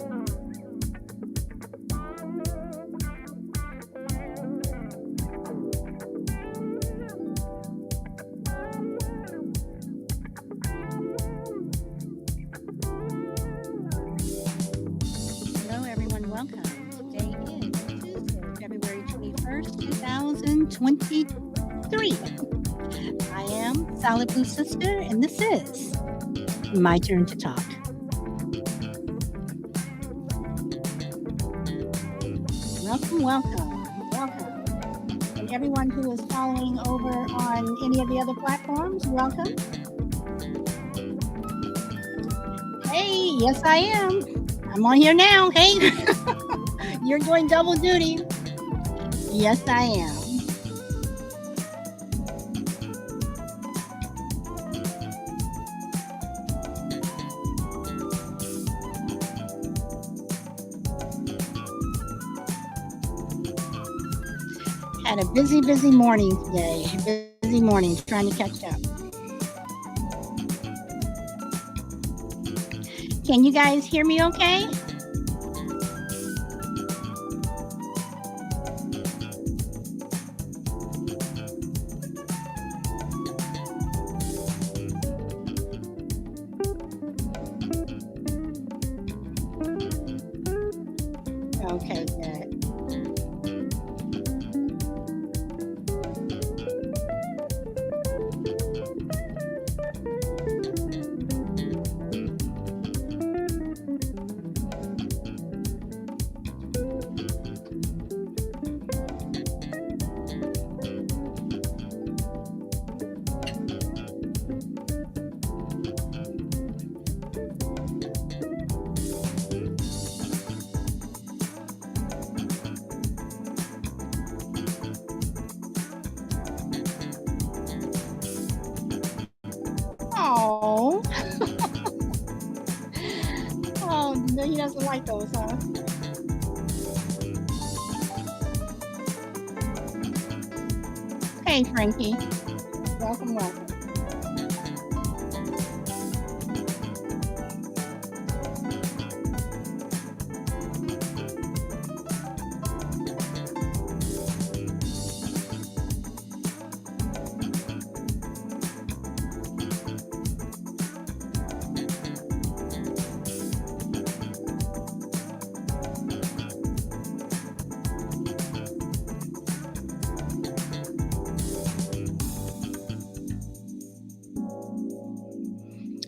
Hello, everyone. Welcome. Today is Tuesday, February 21st, 2023. I am Solid Blue Sister, and this is my turn to talk. Welcome, welcome. And everyone who is following over on any of the other platforms, welcome. Hey, yes, I am. I'm on here now. Hey, you're doing double duty. Yes, I am. Had a busy morning today. Busy morning trying to catch up. Can you guys hear me okay? Okay, good. Oh, oh, no, he doesn't like those, huh? Hey, Frankie. Welcome, welcome.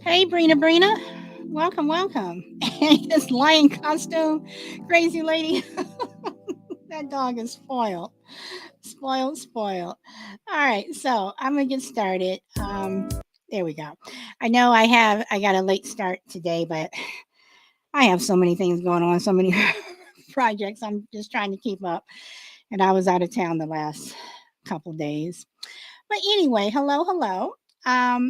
Hey, Brina. Welcome, welcome. This lion costume, crazy lady. That dog is spoiled. Spoiled. All right, so I'm gonna get started. There we go. I got a late start today, but I have so many things going on, so many projects. I'm just trying to keep up. And I was out of town the last couple days. But anyway, hello.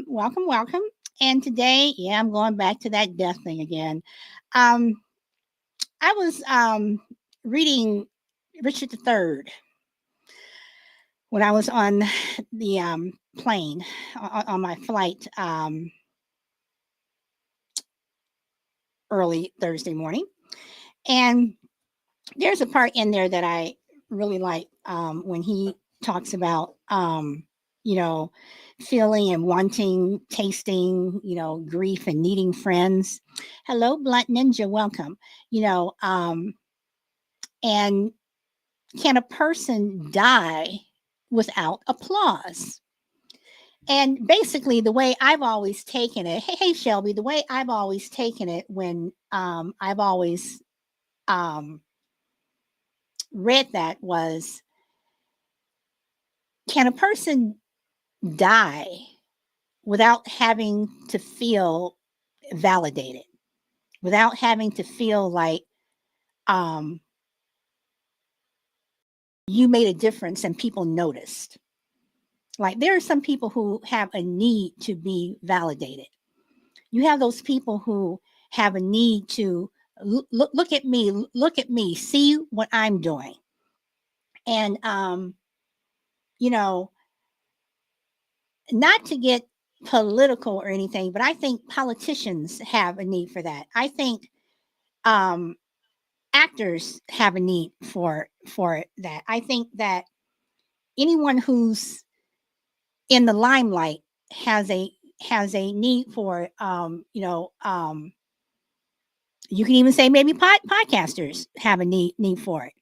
Welcome. And today, yeah, I'm going back to that death thing again. Um, I was reading Richard III when I was on the plane on my flight early Thursday morning. And there's a part in there that I really like when he talks about, you know, feeling and wanting, tasting, grief and needing friends. Hello, Blunt Ninja, welcome. You know, and can a person die without applause? And basically, the way I've always taken it, hey Shelby, the way I've always taken it when I've always um, read that was, can a person die without having to feel validated, without having to feel like um, you made a difference and people noticed? Like there are some people who have a need to be validated. You have those people who have a need to look at me, see what I'm doing. And, you know, not to get political or anything, but I think politicians have a need for that. I think um, actors have a need for that. I think that anyone who's in the limelight has a has a need for you can even say maybe podcasters have a need for it.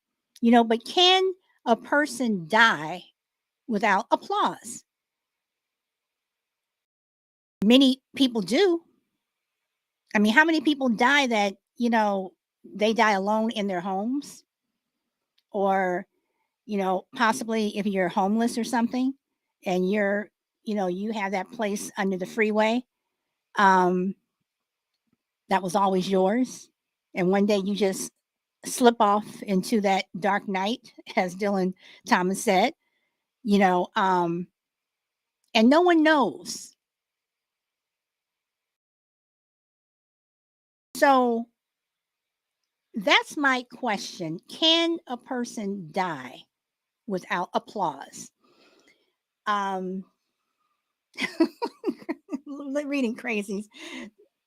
But can a person die without applause? Many people do. I mean, how many people die that, they die alone in their homes, or, possibly if you're homeless or something, and you have that place under the freeway, um, that was always yours. And one day you just slip off into that dark night, as Dylan Thomas said, you know, um, and no one knows. So that's my question. Can a person die without applause? Um, reading crazies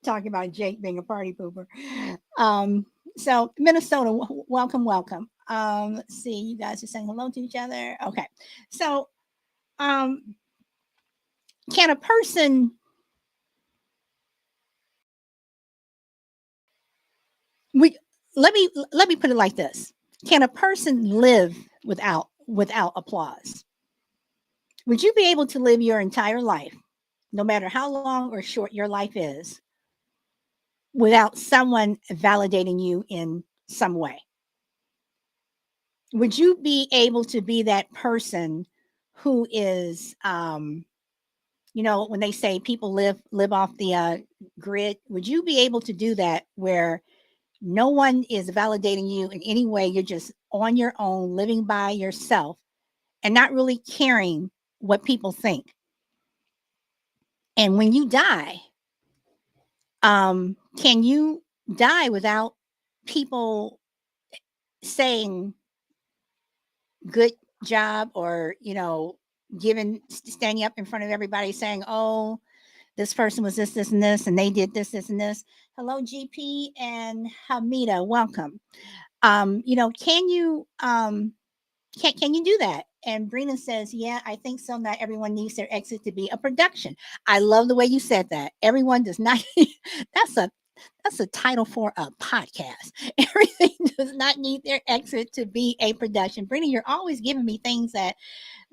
talking about Jake being a party pooper. Um, so Minnesota, welcome, welcome. Let's see, you guys are saying hello to each other. Okay, so um, can a person we let me put it like this: can a person live without applause? Would you be able to live your entire life, no matter how long or short your life is, without someone validating you in some way? Would you be able to be that person who is, when they say people live off the grid? Would you be able to do that where no one is validating you in any way? You're just on your own, living by yourself, and not really caring what people think. And when you die, can you die without people saying good job, or giving standing up in front of everybody saying, oh, this person was this and this, and they did this and this? Hello, GP and Hamida, welcome. Can you can you do that? And Brina says, yeah, I think so. Not everyone needs their exit to be a production. I love the way you said that. Everyone does not. that's a that's a title for a podcast. Everything does not need their exit to be a production. Brina, you're always giving me things that,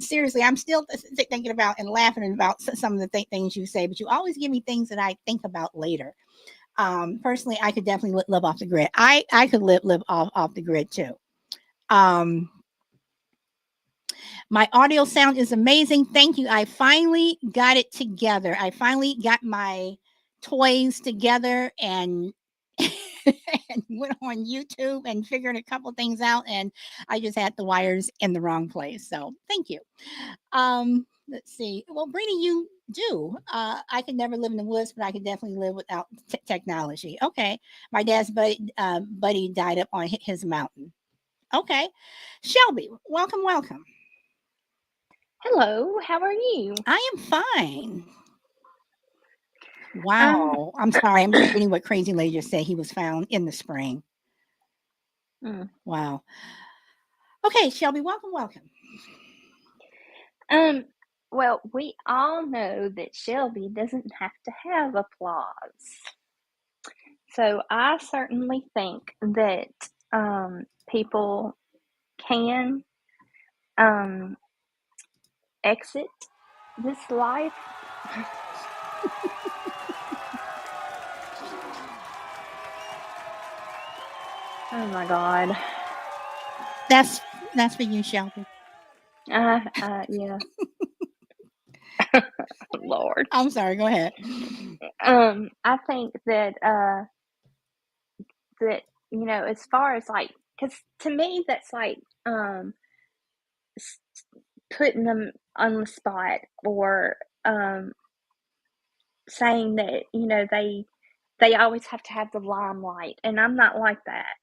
seriously, I'm still thinking about and laughing about some of the things you say, but you always give me things that I think about later. Personally, I could definitely live off the grid. I could live off the grid too. Um, My audio sound is amazing. Thank you. I finally got it together. I finally got my toys together and and went on YouTube and figured a couple things out, and I just had the wires in the wrong place. So thank you. Let's see. Well, Brady, you do. I could never live in the woods, but I could definitely live without technology. Okay. My dad's buddy died up on his mountain. Okay. Shelby, welcome, welcome. Hello, how are you? I am fine. Um, Wow. I'm sorry. I'm just reading what Crazy Lady just said. He was found in the spring. mm, Wow. Okay, Shelby, welcome, welcome. um, well, we all know that Shelby doesn't have to have applause. So I certainly think that people can um, exit this life. Oh my God. That's that's for you, Shelby. Yeah, Lord. I'm sorry. Go ahead. I think that as far as like, because to me that's like putting them on the spot, or saying that they always have to have the limelight, and I'm not like that.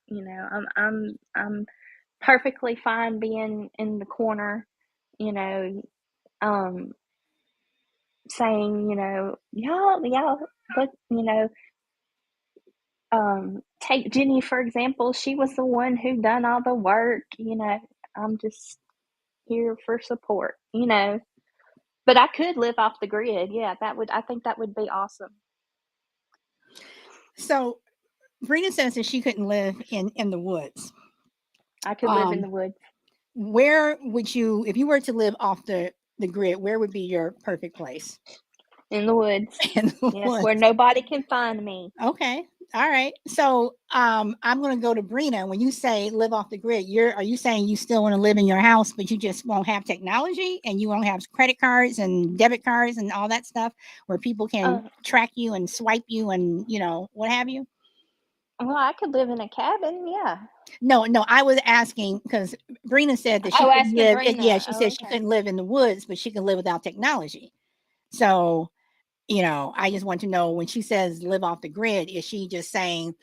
I'm perfectly fine being in the corner, you know um saying, y'all, but um take Jenny for example. She was the one who done all the work. I'm just here for support. But I could live off the grid. Yeah, I think that would be awesome. So Brina says that she couldn't live in the woods. I could live in Um, the woods. where would you, if you were to live off the grid, where would be your perfect place? In the woods. In the Yes, where woods. nobody can find me. Okay. All right. So I'm going to go to Brina. When you say live off the grid, are you saying you still want to live in your house, but you just won't have technology and you won't have credit cards and debit cards and all that stuff where people can Uh, track you and swipe you and what have you? well, I could live in a cabin. Yeah. No, no. I was asking because Brina said that she Oh, couldn't asking live. Yeah, Brina. she Oh, said she okay. couldn't live in the woods, but she can live without technology. So I just want to know when she says live off the grid, is she just saying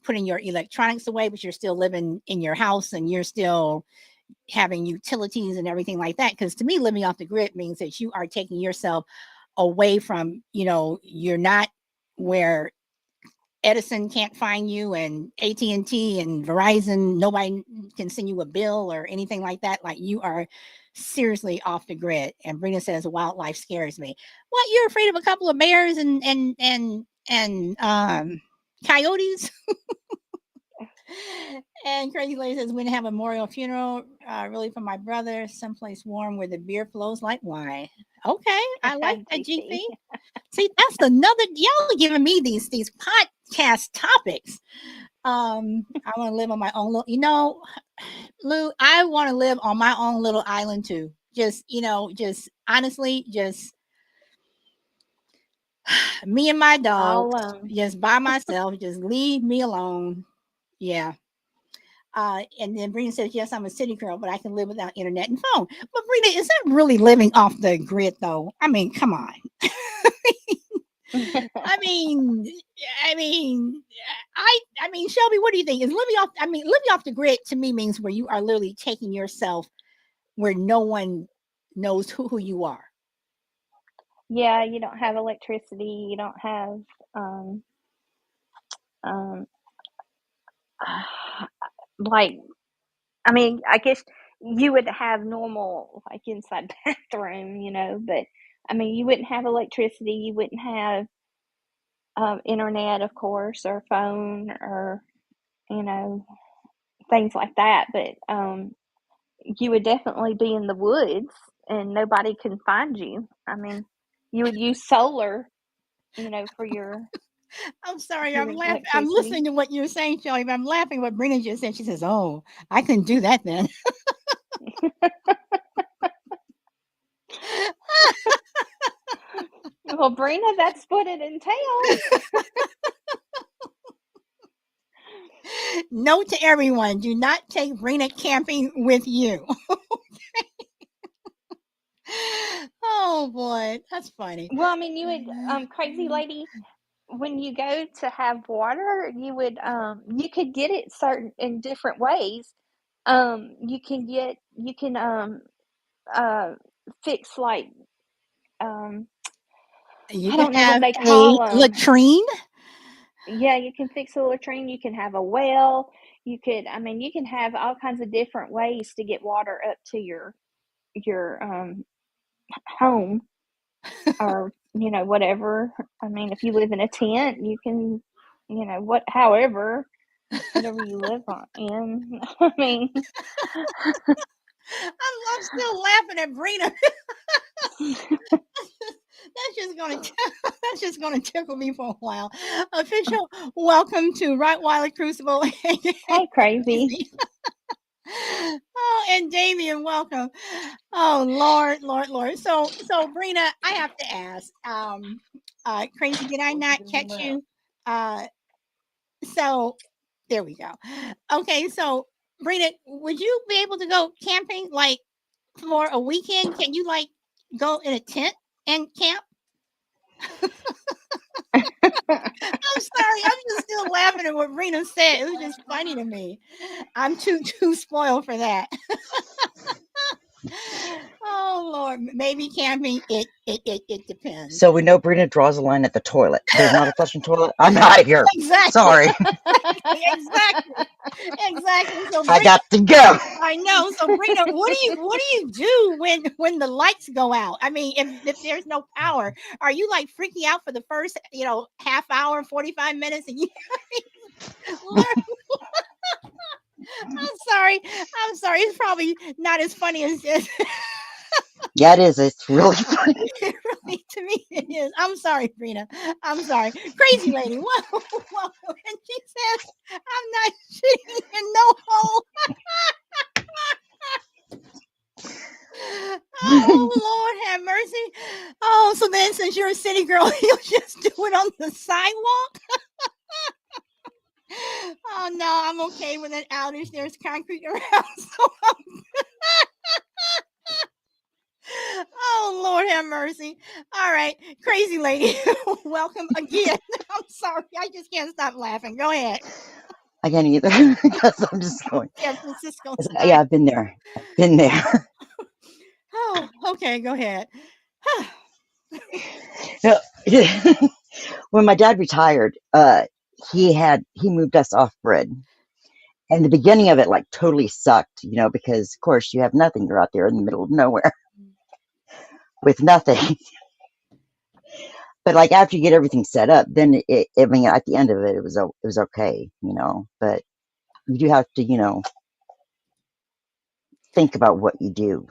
putting your electronics away, but you're still living in your house and you're still having utilities and everything like that? Because to me, living off the grid means that you are taking yourself away from, you're not where Edison can't find you and AT&T and Verizon, nobody can send you a bill or anything like that. Like you are seriously off the grid. And Brina says wildlife scares me. What, you're afraid of a couple of bears and coyotes? And Crazy Lady says, "We're gonna have a memorial funeral, really for my brother, someplace warm where the beer flows like wine." Okay, I like that, GP. GP. See, that's another, y'all giving me these podcast topics. I want to live on my own little, Lou, I want to live on my own little island too. Just honestly, just me and my All dogs, alone. just by myself. Just leave me alone. Yeah. And then Brina says, "Yes, I'm a city girl, but I can live without internet and phone." But Brina, is that really living off the grid, though? I mean, come on. I mean, I mean, I mean, Shelby, what do you think? Is living off? I mean, living off the grid to me means where you are literally taking yourself where no one knows who you are. Yeah, you don't have electricity. You don't have um um like I mean, I guess you would have normal like inside bathroom, but I mean, you wouldn't have electricity. You wouldn't have internet, of course, or phone, or you know things like that. But you would definitely be in the woods, and nobody can find you. I mean, you would use solar, for I'm sorry, your I'm laughing. I'm electricity. listening to what you're saying, Shelby, but I'm laughing what Brina just said. She says, "Oh, I couldn't do that then." Well, Brina, that's what it entails. Note to everyone: do not take Brina camping with you. Oh boy, that's funny. Well, I mean, you would, crazy lady, when you go to have water, you could get it certain in different ways. You can uh fix like um You I can don't know what have they a call them. latrine. Yeah, you can fix a latrine. You can have a well. You can have all kinds of different ways to get water up to your home, or whatever. I mean, if you live in a tent, you can, whatever you live on in. I mean, I'm still laughing at Brina. That's just gonna tickle me for a while. Official welcome to Rottweiler Crucible. hey, crazy. Easy. Oh, and Damien, welcome. Oh Lord, Lord, Lord. So Brina, I have to ask. Crazy, did I not catch you? Uh, so there we go. Okay, so Brina, would you be able to go camping like for a weekend? Can you like go in a tent and camp? I'm sorry, I'm just still laughing at what Brina said. It was just funny to me. I'm too spoiled for that. Oh Lord, maybe camping. It depends. So we know Brina draws a line at the toilet. There's not a flushing toilet. I'm out of here. Exactly, Sorry, exactly, exactly. So I Brina, got to go. I know. So Brina, what do you do when the lights go out? I mean, if there's no power, are you like freaking out for the first half hour, 45 minutes, and you learn? I'm sorry. It's probably not as funny as Yeah, it is. It's really funny. really to me it is. I'm sorry, Brina. I'm sorry, crazy lady. Whoa, whoa. And she says, "I'm not shitting in no hole." Oh Lord, have mercy. Oh, so then since you're a city girl, you just do it on the sidewalk. Oh no, I'm okay with an outage. There's concrete around, so oh Lord have mercy. All right, crazy lady, welcome again. I'm sorry, I just can't stop laughing. Go ahead. I can't either because I'm just going. San Francisco Yeah, style. I've been there. I've been there. Oh, okay, go ahead. No, when my dad retired, he moved us off grid, and the beginning of it like totally sucked, because of course you have nothing. You're out there in the middle of nowhere with nothing. But like after you get everything set up, then I mean, at the end of it, it was okay, But you do have to, think about what you do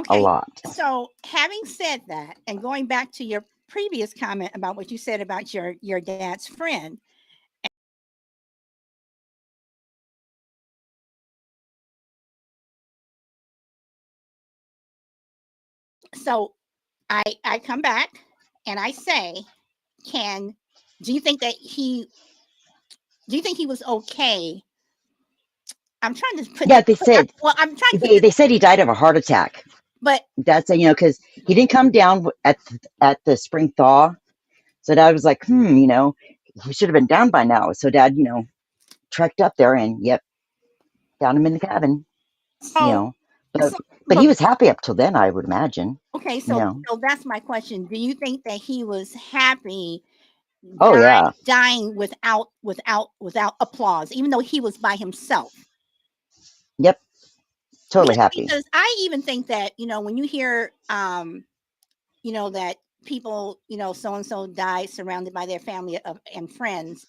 a Okay, lot. so having said that, and going back to your previous comment about what you said about your dad's friend, so I come back and I say, can do you think that he do you think he was okay? I'm trying to put Yeah, this. they said Well, I'm trying to put they this, they said he died of a heart attack. but That's because he didn't come down at the spring thaw. So Dad was like, he should have been down by now. So Dad, trekked up there and yep, found him in the cabin. You so know, but so but he but was happy up till then, I would imagine. okay, You so know. so that's my question. Do you think that he was happy Oh yeah, dying without applause, even though he was by himself? yep, totally Because happy. because I even think that when you hear that people so and so died surrounded by their family and friends,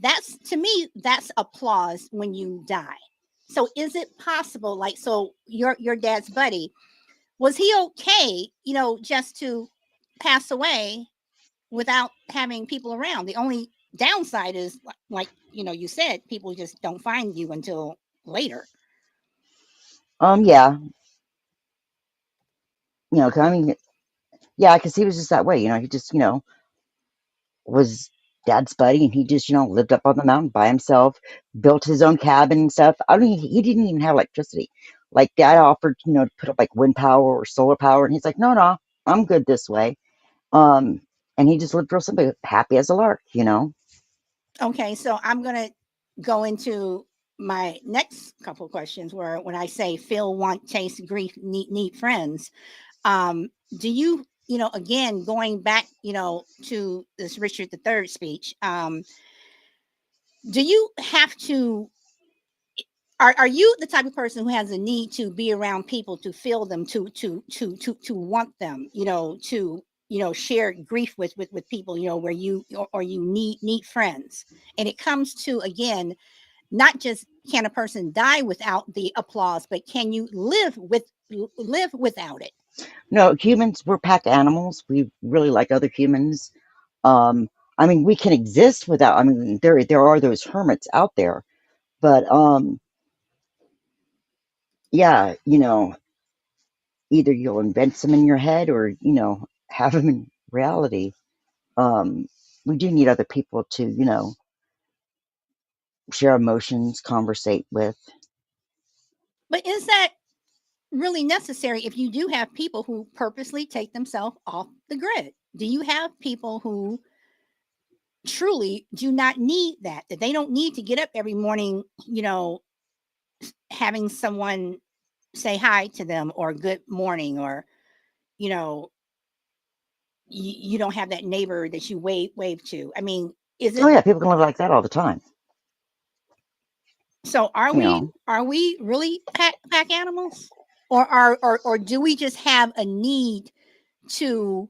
that's to me that's applause when you die. So is it possible, like, so your dad's buddy, was he okay just to pass away without having people around? The only downside is like you said, people just don't find you until later. Yeah, 'cause I mean, yeah, because he was just that way. He just was Dad's buddy, and he just lived up on the mountain by himself, built his own cabin and stuff. I mean, he didn't even have electricity. Like Dad offered, to put up like wind power or solar power, and he's like, no, no, I'm good this way. Um, and he just lived real simple, happy as a lark. Okay, so I'm gonna go into my next couple of questions where when I say feel, want, taste, grief, need friends, do you, again, going back, to this Richard III speech, do you have to, are you the type of person who has a need to be around people to feel them, to want them, to, share grief with people, where you, or you need friends? And it comes to, again, not just can a person die without the applause, but can you live without it? No, humans, we're pack animals. We really like other humans. Um, I mean, we can exist without. I mean, there are those hermits out there, but yeah, either you'll invent them in your head or have them in reality. Um, we do need other people to share emotions, conversate with. But is that really necessary if you do have people who purposely take themselves off the grid? Do you have people who truly do not need that they don't need to get up every morning, having someone, say hi to them or good morning, or you know, you don't have that neighbor that you wave to. I mean, is Oh it yeah, people can live like that all the time. so? Are You we know, really pack animals, or do we just have a need to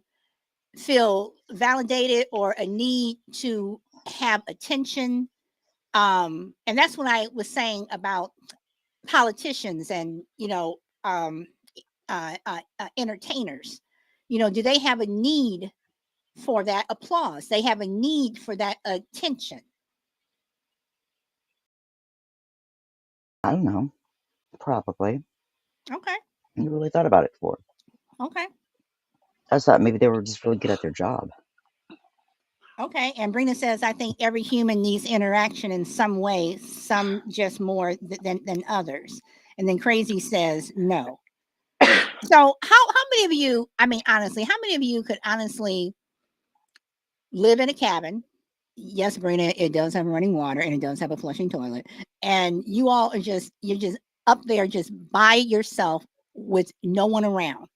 feel validated or a need to have attention? And that's what I was saying about politicians and um, entertainers. Do they have a need for that applause? They have a need for that attention. I don't know. Probably. Okay, I never really thought about it before. okay, I just thought maybe they were just really good at their job. okay. And Brina says, I think every human needs interaction in some way, some just more than others. And then Crazy says, no. So how many of you? I mean, honestly, how many of you could honestly live in a cabin? Yes, Brina, it does have running water and it does have a flushing toilet. And you all are you're just up there just by yourself with no one around.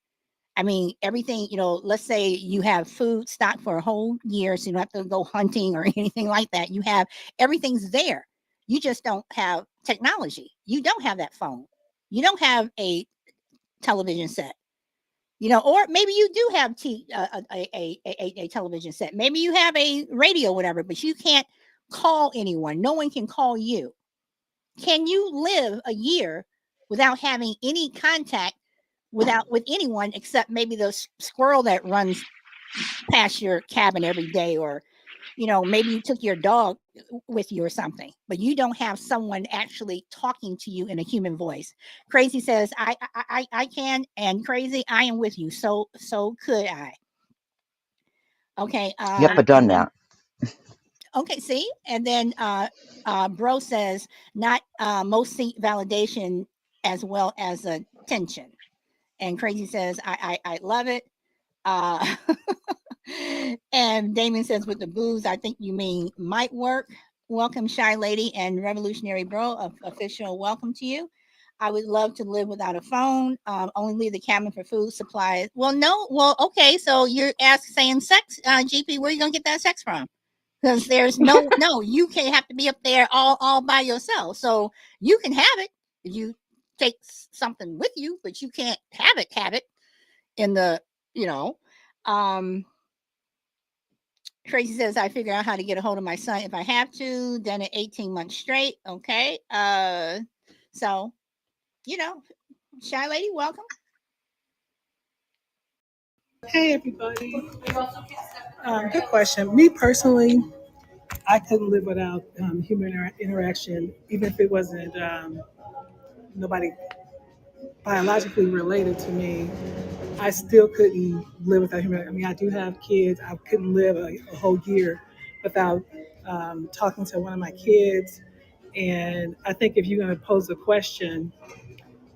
I mean, everything, let's say you have food stocked for a whole year, so you don't have to go hunting or anything like that. You have everything's there. You just don't have technology. You don't have that phone. You don't have a television set. Or maybe you do have a television set. Maybe you have a radio, whatever, but you can't call anyone. No one can call you. Can you live a year without having any contact with anyone except maybe the squirrel that runs past your cabin every day, or maybe you took your dog with you or something, but you don't have someone actually talking to you in a human voice? Crazy says, I can, and Crazy, I am with you. So could I. Okay. Yep, I've done And then that. okay, see, and then Bro says, not most seek validation as well as attention. And Crazy says, I love it. Uh, and Damien says, with the booze, I think you mean might work. Welcome, Shy Lady and Revolutionary Bro. Official welcome to you. I would love to live without a phone. Only leave the cabin for food supplies. Well, no. Well, okay. So you're saying sex, GP. Where are you gonna get that sex from? Because there's no. You can't have to be up there all by yourself. So you can have it if you take something with you, but you can't have it in the you know. Um, Tracy says, I figure out how to get a hold of my son if I have to. Done it 18 months straight. Okay. So, you know, Shy Lady, welcome. Hey everybody. Good question. Me personally, I couldn't live without human interaction, even if it wasn't nobody biologically related to me. I still couldn't live without human. I mean, I do have kids. I couldn't live a whole year without talking to one of my kids. And I think if you're going to pose a question,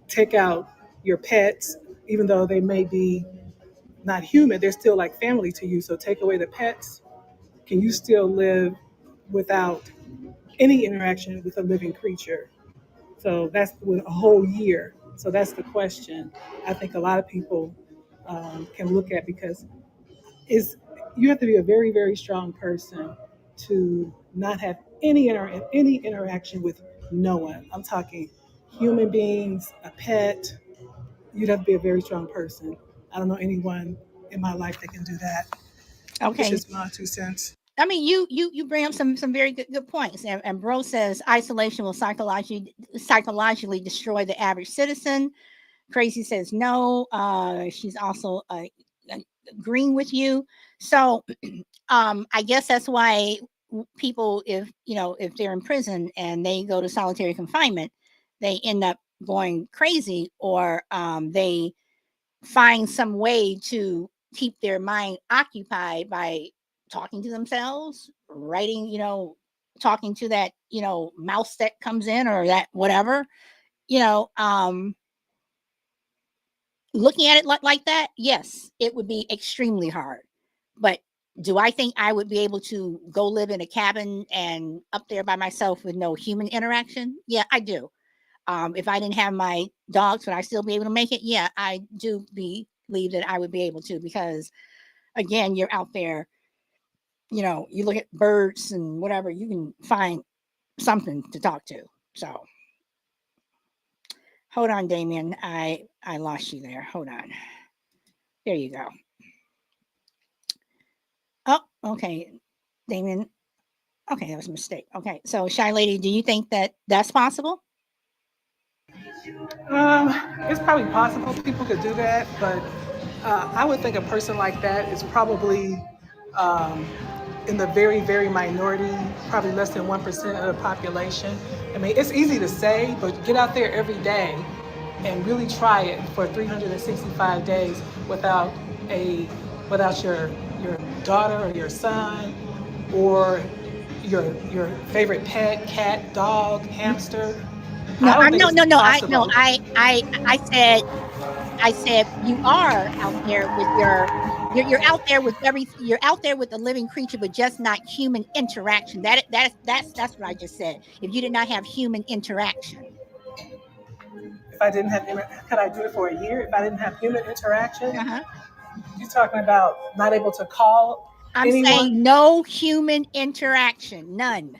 take out your pets, even though they may be not human, they're still like family to you. So take away the pets. Can you still live without any interaction with a living creature? So that's with a whole year. So that's the question I think a lot of people can look at, because is you have to be a very, very strong person to not have any interaction with no one. I'm talking human beings, a pet. You'd have to be a very strong person. I don't know anyone in my life that can do that. It's Okay. just my 2 cents. I mean, you bring up some very good points, and Bro says isolation will psychologically destroy the average citizen. Crazy says no. She's also agreeing with you. So, I guess that's why people, if they're in prison and they go to solitary confinement, they end up going crazy, or they find some way to keep their mind occupied by talking to themselves, writing, talking to that, mouse that comes in, or that whatever, you know, um, looking at it like that. Yes, it would be extremely hard. But do I think I would be able to go live in a cabin and up there by myself with no human interaction? Yeah, I do. If I didn't have my dogs, would I still be able to make it? Yeah, I do believe that I would be able to, because again, you're out there, you look at birds and whatever, you can find something to talk to. So hold on, Damien. I lost you there. Hold on. There you go. Oh, okay. Damien. Okay, that was a mistake. Okay. So Shy Lady, do you think that that's possible? It's probably possible people could do that, but I would think a person like that is probably um, in the very, very minority, probably less than 1% of the population. I mean, it's easy to say, but get out there every day and really try it for 365 days without a without your daughter or your son or your favorite pet, cat, dog, hamster. No, I don't think no, it's no, no. No, possible. I said you are out there with you're out there with you're out there with a living creature, but just not human interaction. That's what I just said. If you did not have human interaction. If I didn't have, could I do it for a year? If I didn't have human interaction, Uh-huh. you're talking about not able to call I'm anyone. saying no human interaction. None.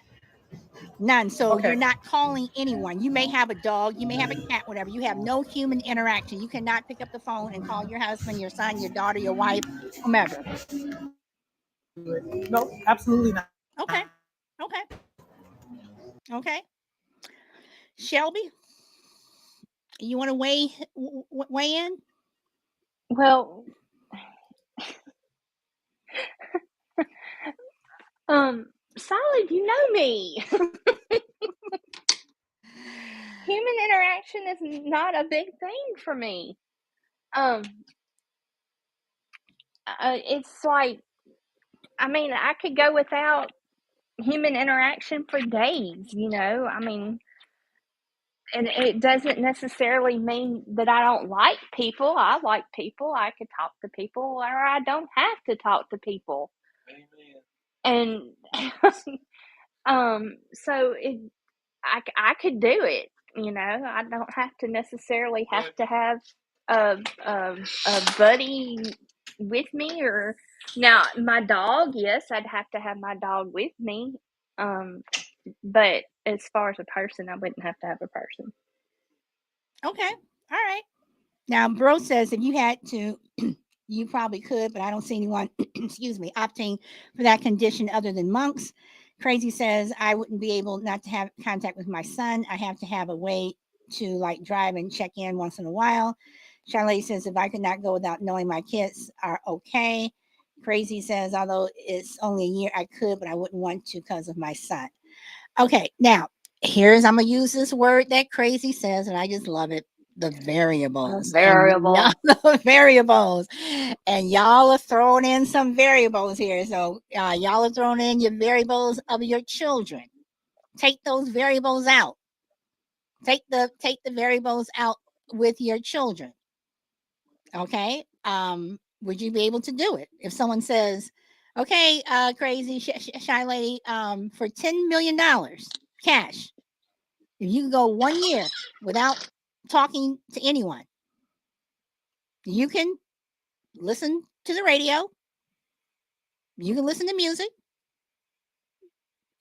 None. So you're Okay, not calling anyone. You may have a dog, you may have a cat, whatever. You have no human interaction. You cannot pick up the phone and call your husband, your son, your daughter, your wife, whomever. no, absolutely not. Okay. Okay. Okay. Shelby, you want to weigh in? Well, Solid, you know me. Human interaction is not a big thing for me. It's like, I mean, I could go without human interaction for days, I mean, and it doesn't necessarily mean that I don't like people. I like people. I could talk to people, or I don't have to talk to people. And so I could do it. I don't have to necessarily have to have a buddy with me. Or now my dog, yes, I'd have to have my dog with me. But as far as a person, I wouldn't have to have a person. Okay. All right. Now, Bro says if you had to, you probably could, but I don't see anyone, excuse me, opting for that condition other than monks. Crazy says I wouldn't be able not to have contact with my son. I have to have a way to like drive and check in once in a while. Charlotte says if I could not go without knowing my kids are okay. Crazy says although it's only a year, I could, but I wouldn't want to because of my son. Okay, now I'm gonna use this word that Crazy says, and I just love it. The A variables and variable. the variables, and y'all are throwing in some variables here. So y'all are throwing in your variables of your children. Take those variables out. Take the variables out with your children. Okay. Would you be able to do it if someone says, "Okay, Crazy shy lady, for $10 million cash, if you can go 1 year without talking to anyone, you can listen to the radio, you can listen to music,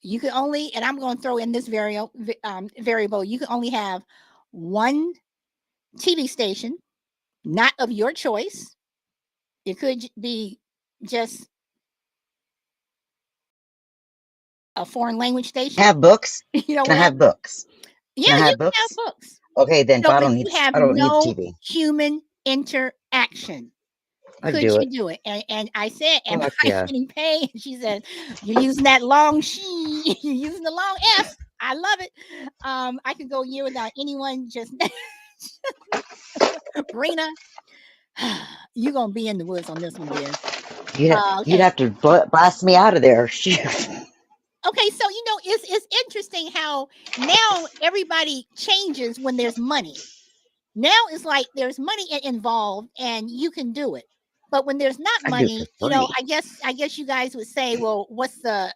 you can only, and I'm going to throw in this variable, you can only have one TV station, not of your choice. It could be just a foreign language station, Have books? Can I have whatever. books? Yeah, Can I you have can have books? books. Okay, then So, I but don't need you have I don't need no TV. human interaction. I'd Could do you it. do it? And I said, am Fuck I yeah. getting paid? She said, you're using that long she, you're using the long S. I love it. I could go a year without anyone. Just Brina, you're gonna be in the woods on this one, dear. You'd Okay. have to blast me out of there. Shoot. Okay, so it's interesting how now everybody changes when there's money. Now it's like there's money involved and you can do it. But when there's not I'd do it for money, free. I guess you guys would say, well, what's the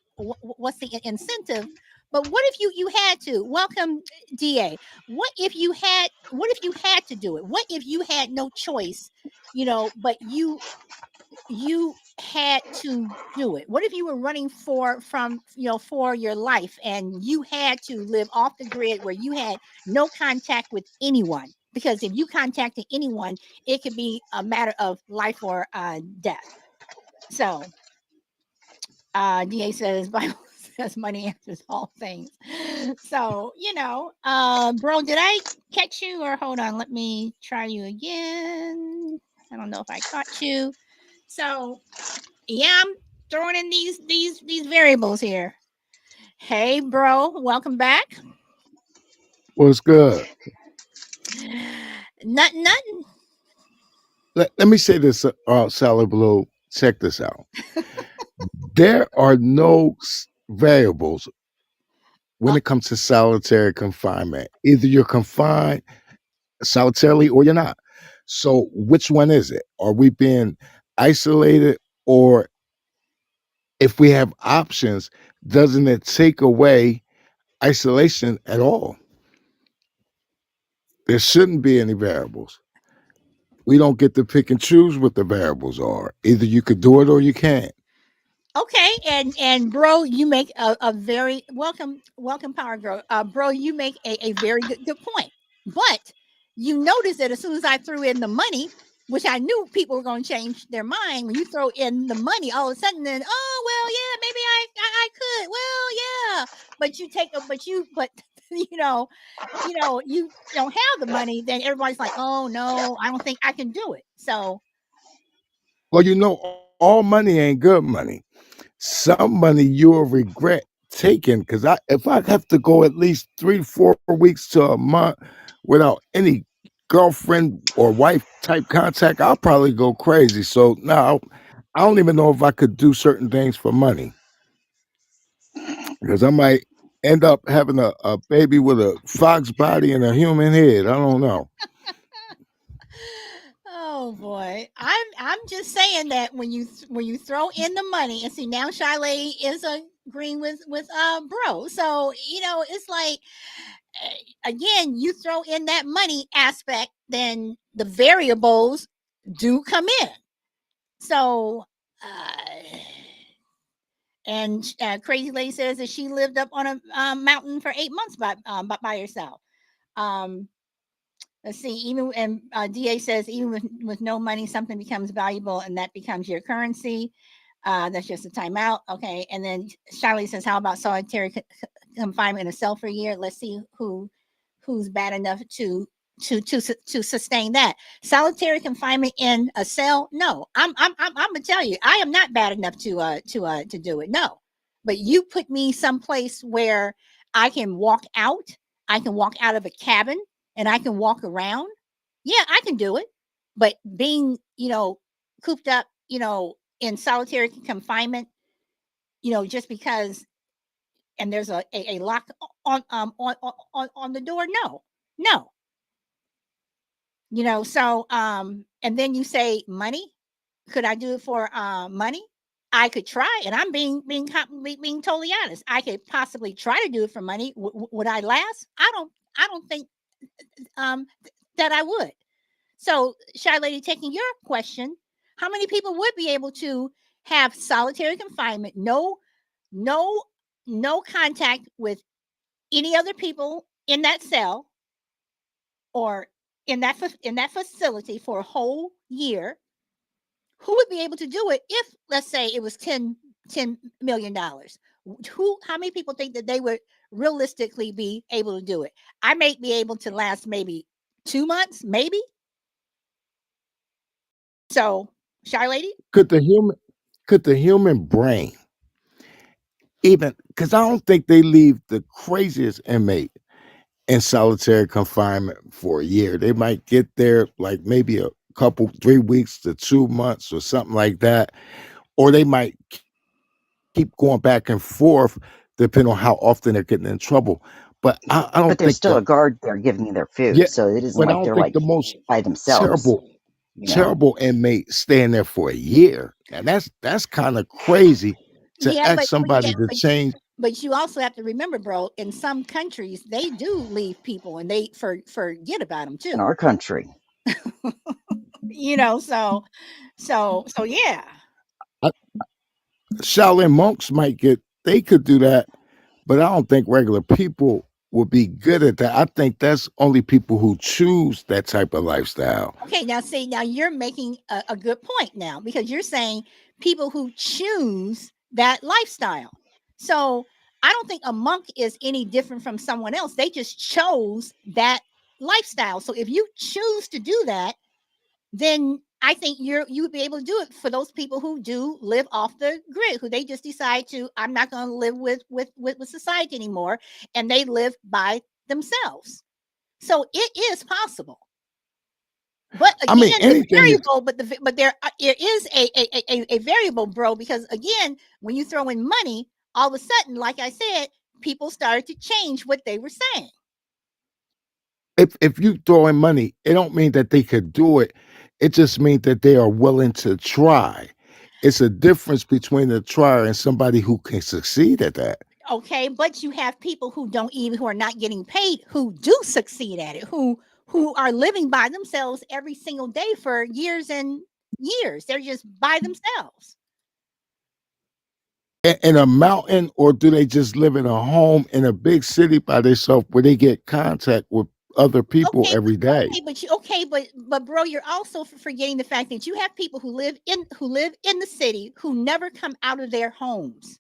incentive But what if you had to? Welcome, Da. What if you had to do it? What if you had no choice? But you had to do it. What if you were running for your life and you had to live off the grid where you had no contact with anyone? Because if you contacted anyone, it could be a matter of life or death. So, Da says Bible says money answers all things. So, bro, did I catch you or hold on? Let me try you again. I don't know if I caught you. So, yeah, I'm throwing in these variables here. Hey, bro, welcome back. What's good? Nothing, nothing. Let me say this, Salad Blue. Check this out. There are no variables when Uh, it comes to solitary confinement. Either you're confined solitarily or you're not. So which one is it? Are we being isolated, or if we have options, doesn't it take away isolation at all? There shouldn't be any variables. We don't get to pick and choose what the variables are. Either you could do it or you can't. Okay, and bro, you make a very welcome power girl. Bro, you make a very good point. But you notice that as soon as I threw in the money, which I knew people were going to change their mind when you throw in the money, all of a sudden, then well, yeah, maybe I could. Well, yeah, but you take a but you know you don't have the money, then everybody's like, oh no, I don't think I can do it. So Well, all money ain't good money. Some money you'll regret taking, because if I have to go at least 3 to 4 weeks to a month without any girlfriend or wife type contact, I'll probably go crazy. So now I don't even know if I could do certain things for money, because I might end up having a baby with a fox body and a human head. I don't know. oh boy, I'm just saying that when you throw in the money, and see now Shy Lady is agreeing with bro. So it's like again, you throw in that money aspect, then the variables do come in. So and Crazy Lady says that she lived up on a mountain for 8 months by herself. Um, let's see, even and Da says even with no money, something becomes valuable, and that becomes your currency. That's just a timeout. Okay, and then Charlie says, how about solitary confinement in a cell for a year? Let's see who's bad enough to sustain that. Solitary confinement in a cell? No, I'm gonna tell you, I am not bad enough to do it. No, but you put me someplace where I can walk out. I can walk out of a cabin and I can walk around. Yeah, I can do it. But being cooped up, in solitary confinement, just because and there's a lock on the door. No, no, so and then you say money. Could I do it for money? I could try, and I'm being totally honest. I could possibly try to do it for money. Would I last? I don't think that I would. So, Shy Lady, taking your question, how many people would be able to have solitary confinement, no no contact with any other people in that cell or in that facility for a whole year? Who would be able to do it if, let's say, it was $10 million? Who? How many people think that they would realistically be able to do it? I may be able to last maybe 2 months, maybe. So, Shy Lady, Could the human brain, even, because I don't think they leave the craziest inmate in solitary confinement for a year. They might get there like maybe a couple, 3 weeks to 2 months or something like that. Or they might keep going back and forth depending on how often they're getting in trouble. But I But don't there's think still a guard there giving you their yeah, food, so it isn't but I like don't they're think like the most by themselves. terrible, You know, terrible inmate staying there for a year. And that's kind of crazy to yeah, ask somebody to change. But you also have to remember, bro, in some countries they do leave people and they forget about them In too. our country. So yeah. I, Shaolin monks might get, they could do that, but I don't think regular people would be good at that. I think that's only people who choose that type of lifestyle. Okay, now see, now you're making a good point now because you're saying people who choose that lifestyle. So I don't think a monk is any different from someone else. They just chose that lifestyle. So if you choose to do that, then I think you would be able to do it for those people who do live off the grid, who they just decide to, I'm not going to live with society anymore, and they live by themselves. So it is possible. But I mean, again, the anything is, variable, but there is a variable, bro, because again, when you throw in money, all of a sudden, like I said, people started to change what they were saying. if you throw in money, it don't mean that they could do it. It just means that they are willing to try. It's a difference between a trier and somebody who can succeed at that. Okay, but you have people who are not getting paid who do succeed at it, who are living by themselves every single day for years and years. They're just by themselves. In a mountain, or do they just live in a home in a big city by themselves where they get contact with other people Okay, every day? but bro, you're also forgetting the fact that you have people who live in the city who never come out of their homes.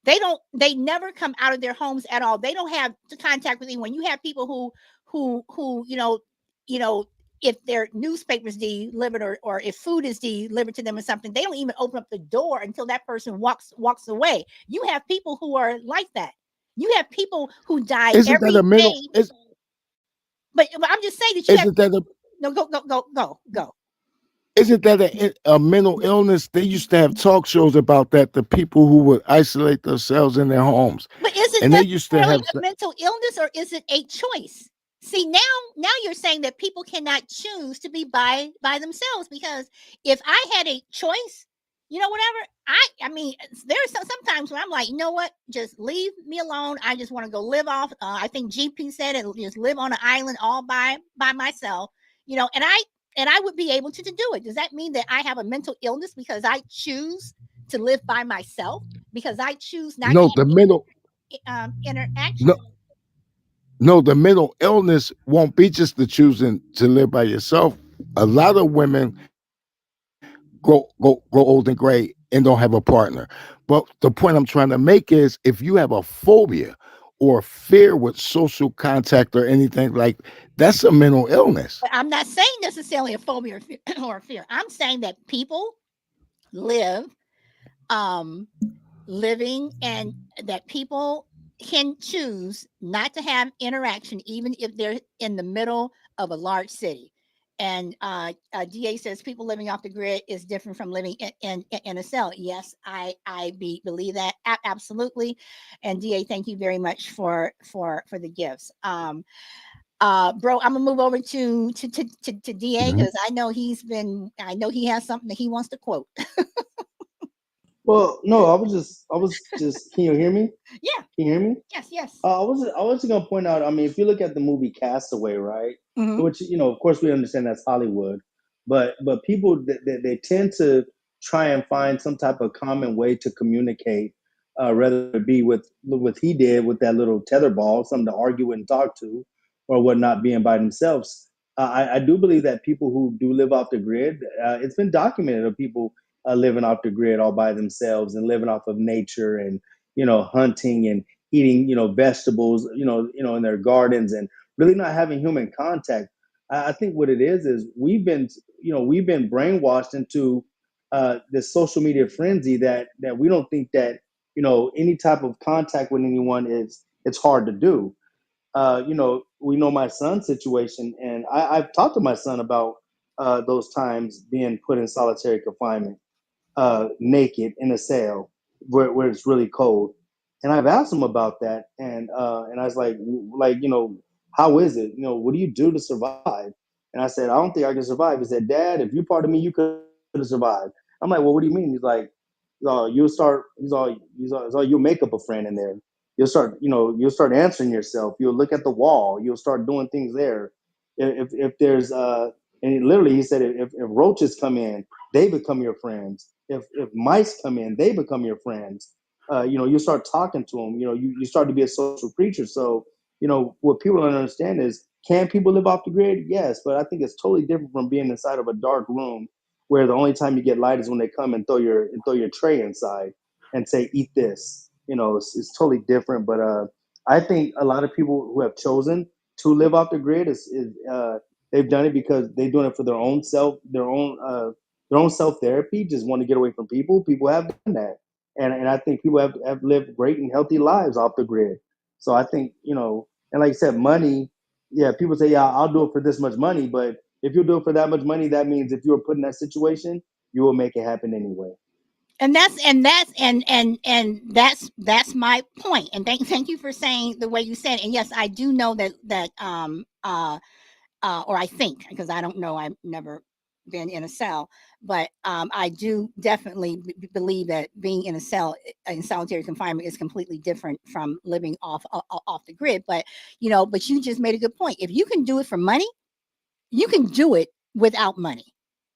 They never come out of their homes at all. They don't have to contact with anyone. You have people who you know if their newspapers delivered, or if food is delivered to them or something, they don't even open up the door until that person walks away. You have people who are like that. You have people who die Isn't that every a mental? day. But I'm just saying that you have Isn't that a no, go. isn't that a mental illness? They used to have talk shows about that. The people who would isolate themselves in their homes, But is it and they used to necessarily have. a mental illness or is it a choice? See, now you're saying that people cannot choose to be by themselves because if I had a choice, whatever, I mean, there's sometimes when I'm like, you know what, just leave me alone. I just want to go live off. I think GP said it, just live on an island all by myself, and I would be able to do it. Does that mean that I have a mental illness because I choose to live by myself because I choose not to No, the mental have interaction? no no the mental illness won't be just the choosing to live by yourself. A lot of women grow old and gray and don't have a partner. But the point I'm trying to make is, if you have a phobia or fear with social contact or anything, like, that's a mental illness. But I'm not saying necessarily a phobia or fear, or fear. I'm saying that people live um living and that people can choose not to have interaction even if they're in the middle of a large city. And Da says people living off the grid is different from living in a cell. Yes, I believe that absolutely. And Da, thank you very much for the gifts. Bro, I'm gonna move over to Da Mhm. because I know he has something that he wants to quote. Well, no, I was just. Can you hear me? Yeah. Can you hear me? Yes. Yes. I was just gonna point out. I mean, if you look at the movie Castaway, right? Hmm. Which of course, we understand that's Hollywood, but people they tend to try and find some type of common way to communicate, rather it be with what he did with that little tetherball, something to argue and talk to, or whatnot, being by themselves. I do believe that people who do live off the grid, it's been documented of people living off the grid all by themselves and living off of nature and hunting and eating vegetables in their gardens and really not having human contact. I think what it is we've been brainwashed into this social media frenzy that we don't think that any type of contact with anyone is it's hard to do. We know my son's situation, and I've talked to my son about those times being put in solitary confinement, naked in a cell where it's really cold. And I've asked him about that, and I was like, how is it? What do you do to survive? And I said, I don't think I can survive. He said, Dad, if you part of me, you could have survived. I'm like, well, what do you mean? He's like, you'll start. He's all, you'll make up a friend in there. you'll start answering yourself. You'll look at the wall. You'll start doing things there. If there's and literally he said if roaches come in, they become your friends. If mice come in, they become your friends. You start talking to them. You start to be a social creature. So what people don't understand is, can people live off the grid? Yes, but I think it's totally different from being inside of a dark room where the only time you get light is when they come and throw your tray inside and say, eat this. It's totally different. But I think a lot of people who have chosen to live off the grid they've done it because they're doing it for their own self therapy. Just want to get away from people. People have done that, and I think people have lived great and healthy lives off the grid. So I think and like I said, money. Yeah, people say, yeah, I'll do it for this much money, but if you do it for that much money, that means if you were put in that situation, you will make it happen anyway. And that's my point. And thank you for saying the way you said. And yes, I do know that or I think, because I don't know, I've never been in a cell, but I do definitely believe that being in a cell in solitary confinement is completely different from living off the grid. But you just made a good point. If you can do it for money, you can do it without money.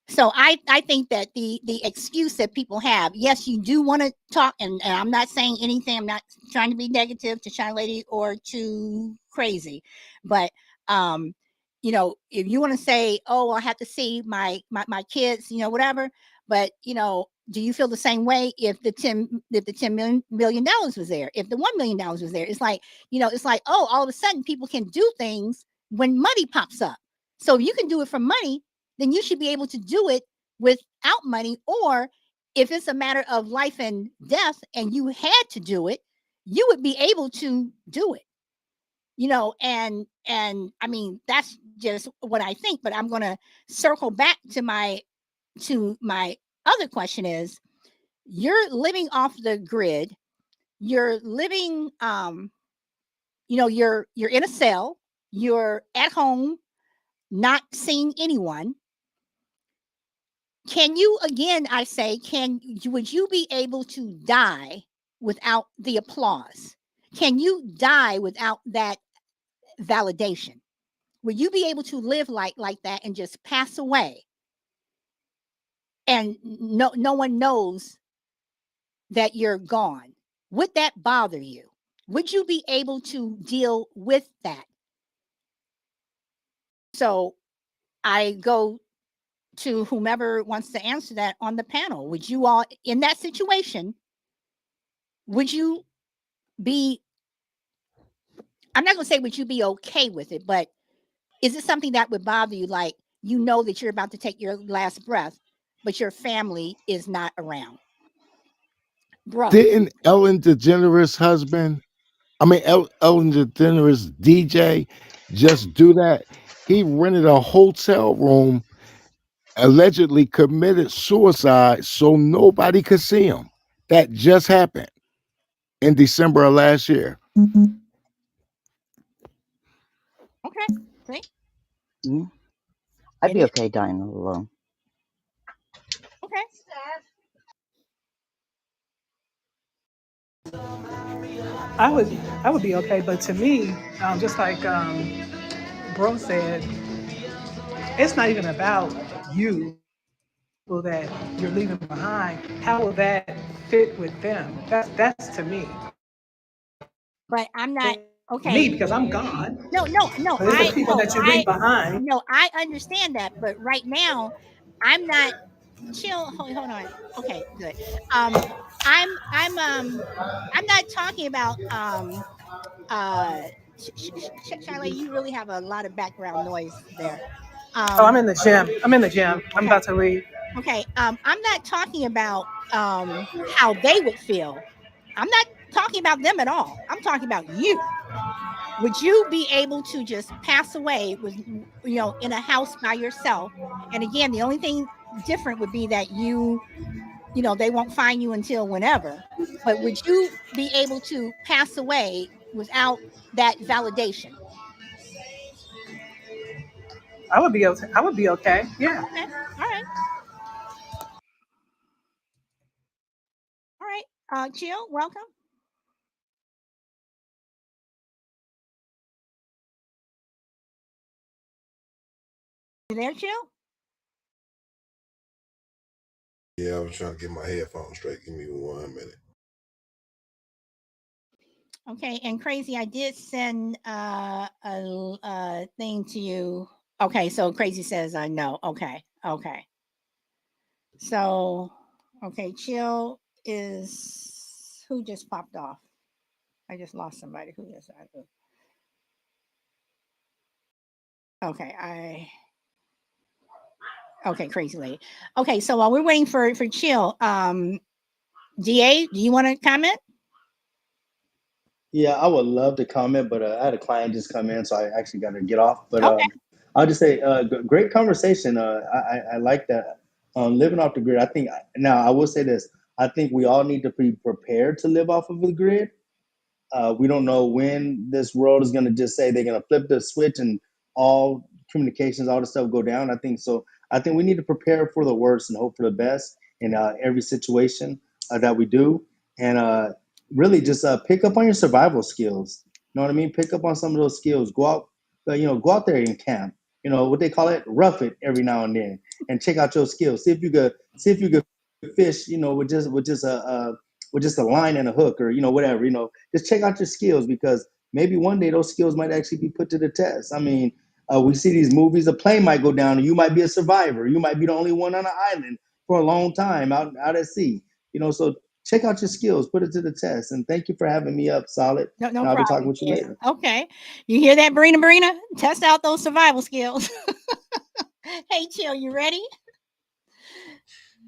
So I think that the excuse that people have, yes, you do want to talk, and I'm not saying anything. I'm not trying to be negative to Shy Lady or too crazy, but um, if you want to say, oh, I have to see my kids, whatever. But do you feel the same way if the $10 million was there, if the $1 million was there? It's like, oh, all of a sudden people can do things when money pops up. So if you can do it for money, then you should be able to do it without money. Or if it's a matter of life and death and you had to do it, you would be able to do it. And I mean, that's just what I think. But I'm going to circle back to my other question is, you're living off the grid. You're living you're in a cell, you're at home, not seeing anyone. Can you, again, I say, would you be able to die without the applause? Can you die without that validation? Would you be able to live like that and just pass away and no one knows that you're gone? Would that bother you? Would you be able to deal with that? So I go to whomever wants to answer that on the panel. Would you all, in that situation, would you be, I'm not going to say would you be okay with it, but is it something that would bother you? Like, that you're about to take your last breath, but your family is not around. Bro. Didn't Ellen DeGeneres' husband, I mean, Ellen DeGeneres' DJ, just do that? He rented a hotel room, allegedly committed suicide so nobody could see him. That just happened in December of last year. Okay. See? Mm, I'd It be is. okay dying alone. Okay. I would I would be okay, but to me, just like Bro said, it's not even about you. The people that you're leaving behind. How will that fit with them? That's to me. But I'm not Me, okay. because I'm gone. No, no, no. But it's the people that you leave behind. I understand that, but right now, I'm not chill. Hold on. Okay, good. Um, I'm not talking about Charlie. You really have a lot of background noise there. Oh, I'm Um, in the gym. I'm in the gym. I'm okay, about to leave. okay. I'm not talking about how they would feel. I'm not talking about them at all. I'm talking about you. Would you be able to just pass away with in a house by yourself? And again, the only thing different would be that they won't find you until whenever. But would you be able to pass away without that validation? I would be okay. I would be okay. Yeah. Okay. All right. All right. Jill, welcome. You there, Chill? Yeah, I was trying to get my headphones straight. Give me 1 minute. Okay, and Crazy, I did send thing to you. Okay, so Crazy says no. Okay, okay. So, okay, Chill is who just popped off. I just lost somebody. Who is that? Okay, okay, Crazy Lady. Okay, so while we're waiting for Chill, DA, do you want to comment? Yeah, I would love to comment, but I had a client just come in, so I actually got to get off. But Okay. I'll just say, great conversation. I like that. Living off the grid. I think now I will say this. I think we all need to be prepared to live off of the grid. We don't know when this world is going to just say they're going to flip the switch and all communications, all the stuff go down. I think so. I think we need to prepare for the worst and hope for the best in every situation that we do, and really just pick up on your survival skills. You know what I mean? Pick up on some of those skills. Go out, go out there and camp. You know what they call it, rough it every now and then, and check out your skills. See if you could fish. You know, with just a line and a hook, or whatever. Just check out your skills, because maybe one day those skills might actually be put to the test. I mean, we see these movies, a plane might go down and you might be a survivor. You might be the only one on an island for a long time out at sea. So check out your skills, put it to the test. And thank you for having me up, Solid. No And I'll be talking problem. with you Yeah. later. Okay. You hear that, Brina? Test out those survival skills. Hey, Chill, you ready?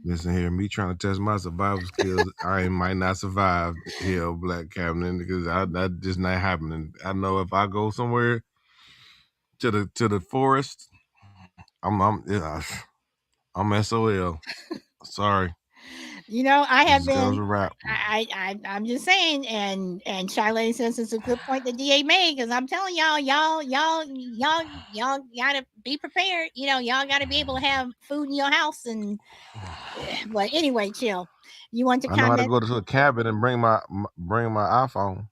Listen here, me trying to test my survival skills. I might not survive here, Black Cabinet, because that just not happening. I know if I go somewhere to the forest, yeah, I'm SOL. Sorry, I have that was been. a wrap. I'm just saying, and Charlie says it's a good point that DA made, because I'm telling y'all gotta be prepared. Y'all gotta be able to have food in your house, and but anyway, Chill. You want to I know how to comment? go to a cabin and bring my iPhone.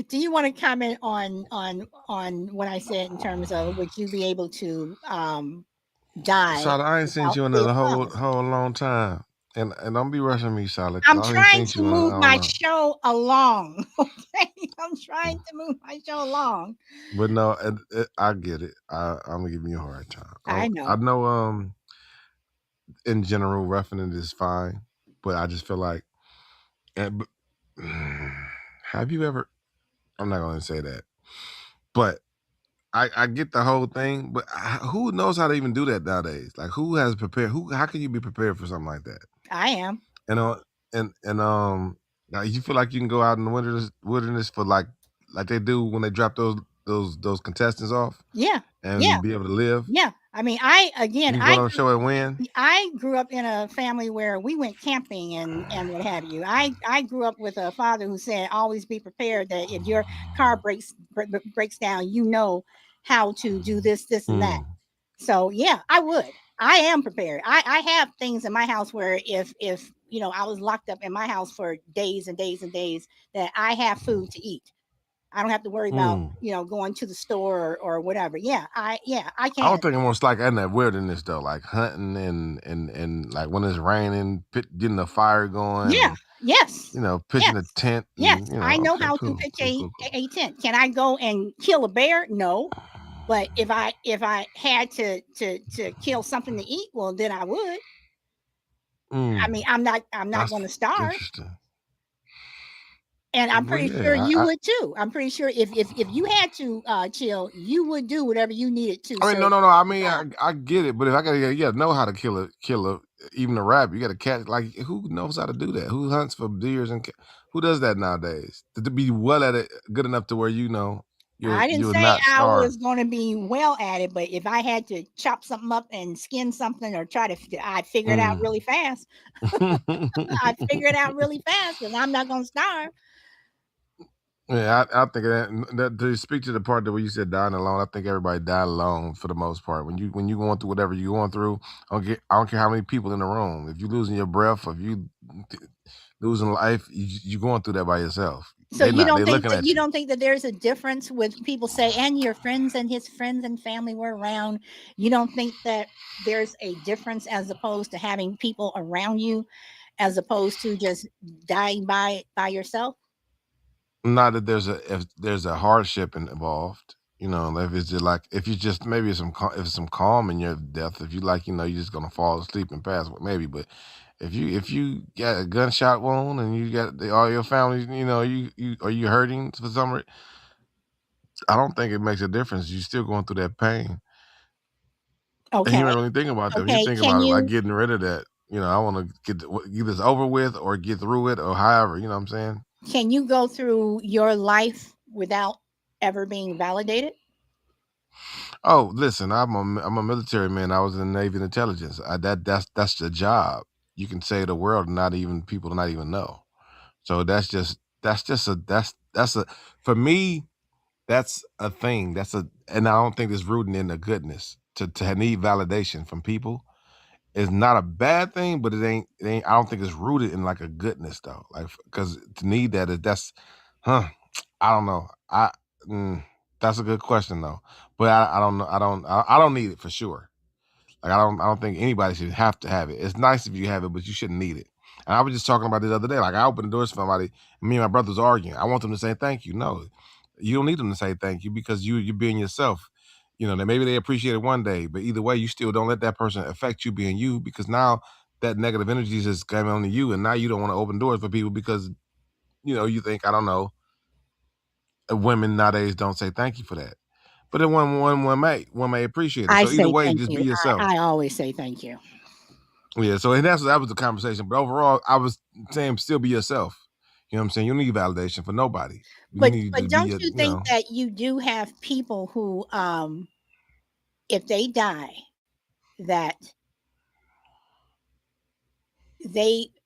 Do you want to comment on what I said in terms of would you be able to die Solid, I ain't seen without you in real a whole problems? whole long time, and don't be rushing me, Solid, I'm because I ain't trying seen to you in I move don't my know. show along. Okay, I'm trying to move my show along. But no, I get it. I'm giving you a hard time. I I know. know. In general, roughing it is fine, but I just feel like, but, have you ever? I'm not going to say that, but I get the whole thing. But who knows how to even do that nowadays? Like, who has prepared? How can you be prepared for something like that? I am. And now you feel like you can go out in the wilderness for like they do when they drop those contestants off Yeah. Yeah. and be able to live. Yeah. I mean, You can go on the show and win. I grew up in a family where we went camping and what have you. I grew up with a father who said always be prepared that if your car breaks down, how to do this and that. Mm. So yeah, I would. I am prepared. I have things in my house where if I was locked up in my house for days and days and days, that I have food to eat. I don't have to worry about Mm. going to the store or whatever. I I can. was thinking most like in that wilderness though, like hunting and like when it's raining, getting a fire going, Yeah. and Yes. pitching a Yes. tent, Yes. and I know okay, how to cool, pitch cool, cool, cool. a tent. Can I go and kill a bear? No. But if I had to kill something to eat, well then I would. I mean, Mm. I'm not going to That's starve. interesting. And I'm Well, pretty sure yeah, you would too. I'm pretty sure if you had to Chill, you would do whatever you needed to I mean, so no. I mean, survive. I get it, but if I gotta, you gotta know how to kill a, even a rabbit. You gotta catch. Like, who knows how to do that? Who hunts for deers and who does that nowadays? To be well at it, good enough to where I didn't you'll say not I starve. was going to be well at it, but if I had to chop something up and skin something or I'd figure it out Mm. really fast. I'd figure it out really fast because I'm not going to starve. Yeah, I think that to speak to the part that where you said dying alone, I think everybody died alone for the most part. When you going through whatever you're going through, I don't care how many people in the room. If you losing your breath, if you losing life, you going through that by yourself. So They you not. don't They think looking that at you. there's a difference with people say, and your friends and his friends and family were around. You don't think that there's a difference as opposed to having people around you, as opposed to just dying by yourself? Not that if there's a hardship involved. If it's just like if you just maybe if it's some calm in your death. If you like, you're just gonna fall asleep and pass, maybe. But if you got a gunshot wound and you got all your family, you are you hurting for some reason? I don't think it makes a difference. You're still going through that pain, and Okay, you don't really think about that. When you okay. think Can about it, like you getting rid of that, I want to get this over with or get through it or however. You know what I'm saying? go through your life without ever being validated? Oh, listen, I'm a military man. I was in the Navy and intelligence. That's the job. You can save the world, and not even people not even know. So that's just a that's a for me. That's a thing. And I don't think it's rooting in the goodness to need validation from people. It's not a bad thing, but it ain't. I don't think it's rooted in like a goodness though. Like because to need that is that's, huh? I don't know. Mm, that's a good question though. But I don't know. I don't need it for sure. Like I don't think anybody should have to have it. It's nice if you have it, but you shouldn't need it. And I was just talking about it the other day. Like I opened the doors for somebody, and me and my brothers arguing. I want them to say thank you. No, you don't need them to say thank you because you're being yourself. That maybe they appreciate it one day, but either way, you still don't let that person affect you being you because now that negative energy is coming onto you, and now you don't want to open doors for people because you think I don't know women nowadays don't say thank you for that. But then one may appreciate it. I So either say way, thank just be you. yourself. I always say thank you. Yeah, so and that was the conversation. But overall, I was saying still be yourself. You know what I'm saying? You don't need validation for nobody. You need But to be don't you think that you do have people who, if they die, that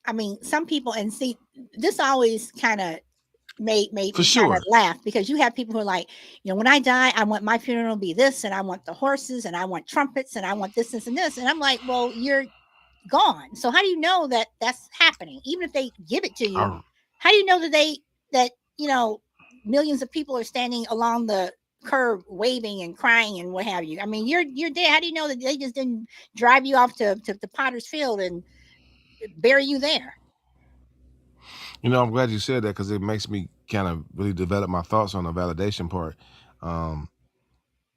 I mean, some people, and see, this always kind of made for me kind of sure. laugh, because you have people who are like, when I die, I want my funeral to be this, and I want the horses, and I want trumpets, and I want this, and this. And I'm like, well, you're gone. So how do you know that that's happening? Even if they give it to you, I, how do you know that millions of people are standing along the curb waving and crying and what have you? I mean, you're dead. How do you know that they just didn't drive you off to Potter's Field and bury you there? I'm glad you said that because it makes me kind of really develop my thoughts on the validation part. Um,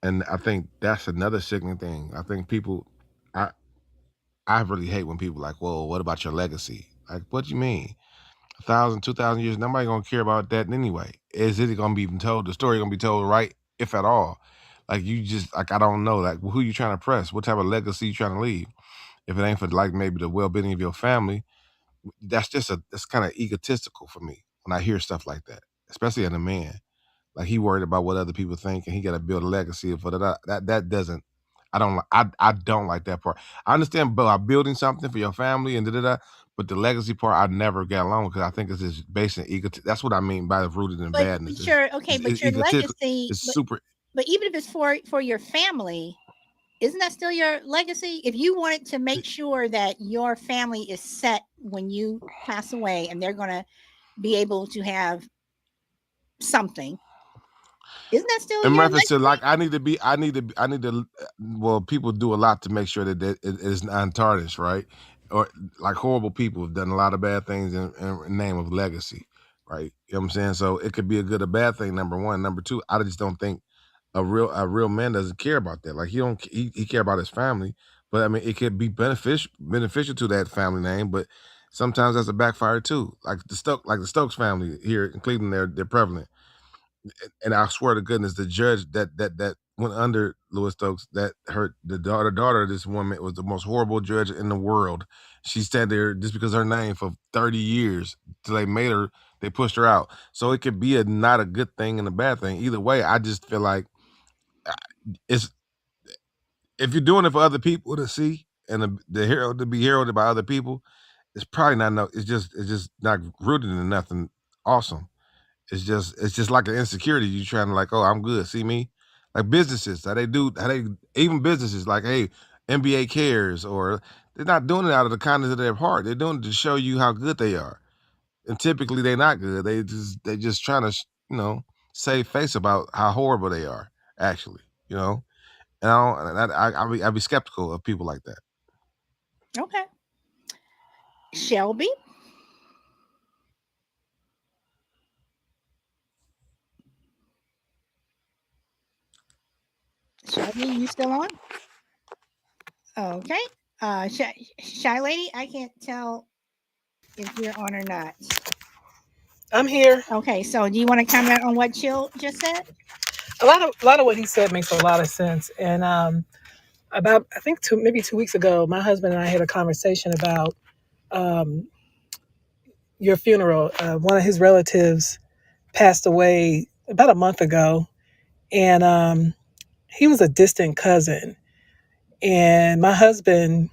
and I think that's another sickening thing. I think people, I I really hate when people like, well, what about your legacy? Like, what do you mean? 1,000, 2,000 years, nobody gonna care about that anyway. Is it gonna be even told? The story gonna be told right, if at all? Like you just like I don't know, like who you trying to press? What type of legacy you trying to leave? If it ain't for like maybe the well being of your family, that's kind of egotistical for me when I hear stuff like that, especially in a man. Like he worried about what other people think, and he got to build a legacy for that doesn't. I don't like that part. I understand about building something for your family and da da da, but the legacy part I never got along because I think it's just based in ego. That's what I mean by the rooted in badness. But your okay, but It's your egotistical. legacy, It's super. but even if it's for your family, isn't that still your legacy? If you wanted to make sure that your family is set when you pass away and they're going to be able to have something, isn't that still In your reference to like legacy? I need to well people do a lot to make sure that it is untarnished, right? Or like horrible people have done a lot of bad things in name of legacy, right? You know what I'm saying? So it could be a good or bad thing, number one. Number two, I just don't think a real man doesn't care about that. Like he care about his family, but I mean it could be beneficial to that family name, but sometimes that's a backfire too. Like the Stokes family here in Cleveland, they're prevalent, and I swear to goodness, the judge that went under Louis Stokes, that hurt the daughter of this woman was the most horrible judge in the world. She sat there just because of her name for 30 years till they pushed her out. So it could be a not a good thing and a bad thing. Either way, I just feel like uh, it's if you're doing it for other people to see and the hero to be heralded by other people, it's probably not no. It's just not rooted in nothing awesome. It's just like an insecurity. You trying to like, oh, I'm good. See me, like businesses how they even businesses like, hey, NBA cares or they're not doing it out of the kindness of their heart. They're doing it to show you how good they are. and typically they're not good. They just trying to save face about how horrible they are actually. You know, and I'd be skeptical of people like that. Okay. Shelby, Shelby, you still on? Okay. Shy lady, I can't tell if you're on or not. I'm here. Okay, so do you want to comment on what Chill just said? A lot of what he said makes a lot of sense. And about I think maybe 2 weeks ago, my husband and I had a conversation about um, your funeral. One of his relatives passed away about a month ago, and he was a distant cousin. And my husband,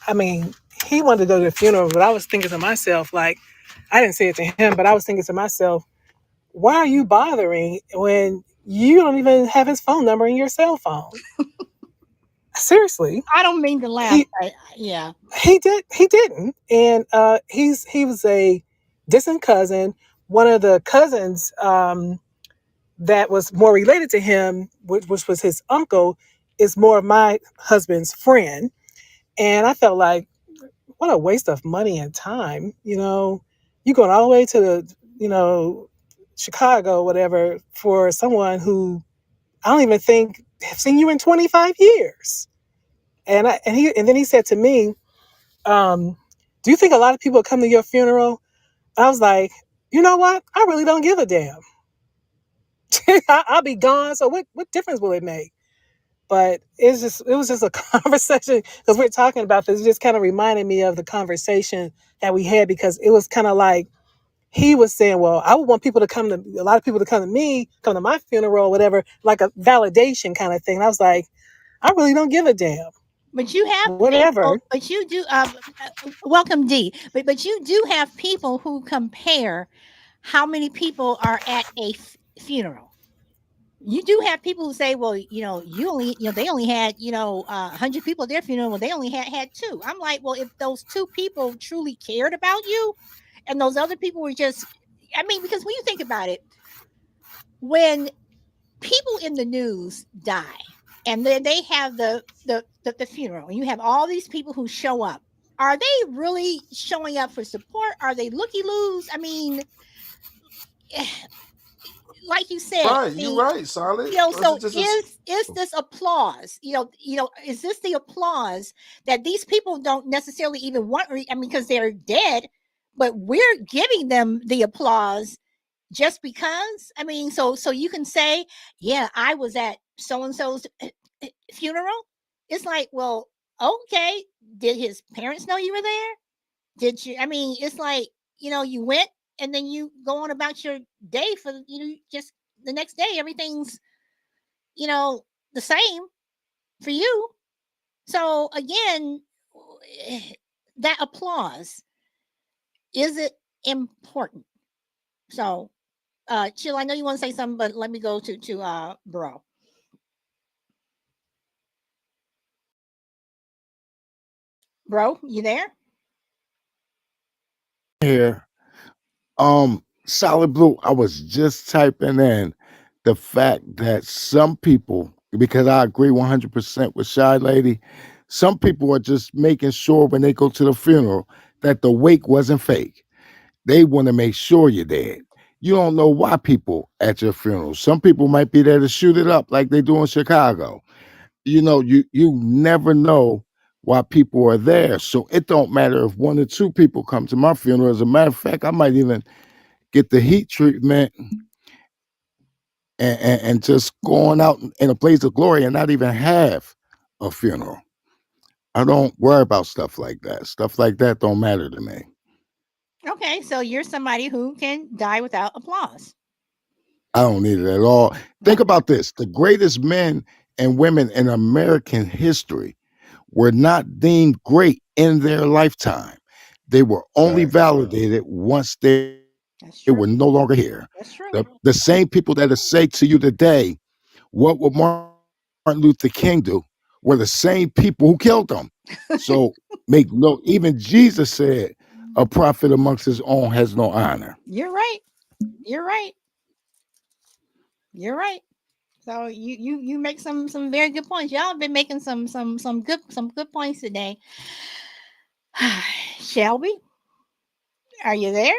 I mean, he wanted to go to the funeral, but I was thinking to myself, like, I didn't say it to him, but I was thinking to myself, why are you bothering when you don't even have his phone number in your cell phone? Seriously, I don't mean to laugh. he Yeah. he didn't, and he was a distant cousin. One of the cousins that was more related to him, which was his uncle, is more of my husband's friend. And I felt like, what a waste of money and time. You going all the way to Chicago, whatever, for someone who I don't even think have seen you in 25 years. And then he said to me, do you think a lot of people come to your funeral? I was like, you know what? I really don't give a damn. I'll be gone. So what difference will it make? But it was just a conversation because we're talking about this. It just kind of reminded me of the conversation that we had because it was kind of like he was saying, well, I would want a lot of people to come to me, come to my funeral, whatever, like a validation kind of thing. And I was like, I really don't give a damn. But you have Whatever. people, but you do, welcome D, but you do have people who compare how many people are at a funeral. You do have people who say, well, they only had, 100 people at their funeral. Well, they only had two. I'm like, well, if those two people truly cared about you and those other people were just, I mean, because when you think about it, when people in the news die and then they have the funeral and you have all these people who show up, are they really showing up for support? Are they looky loos? I mean, like you said, Right, you're right, solid. so This is is this applause? Is this the applause that these people don't necessarily even want? I mean, because they're dead, but we're giving them the applause just because. I mean, so you can say, yeah, I was at so and so's funeral. It's like, well, okay, did his parents know you were there? Did you? I mean, it's like, you went and then you go on about your day for, just the next day, everything's, you know, the same for you. So again, that applause, is it important? So, Chill, I know you want to say something, but let me go to Bro. Bro, you there? Here. Solid Blue, I was just typing in the fact that some people, because I agree 100% with Shy Lady, some people are just making sure when they go to the funeral that the wake wasn't fake. They want to make sure you're dead. You don't know why people at your funeral. Some people might be there to shoot it up like they do in Chicago. You never know why people are there. So it don't matter if one or two people come to my funeral. As a matter of fact, I might even get the heat treatment and just going out in a blaze of glory and not even have a funeral. I don't worry about stuff like that. Stuff like that don't matter to me. Okay, so you're somebody who can die without applause. I don't need it at all. Think Okay. about this. The greatest men and women in American history were not deemed great in their lifetime. They were only facts. validated once they were no longer That's here. true. That's The true. same people that say to you today, what would Martin Luther King do? Were the same people who killed him. So make no. Even Jesus said, A prophet amongst his own has no honor. You're right. You're right. You're right. So you make some very good points. Y'all have been making some good points today. Shelby, are you there?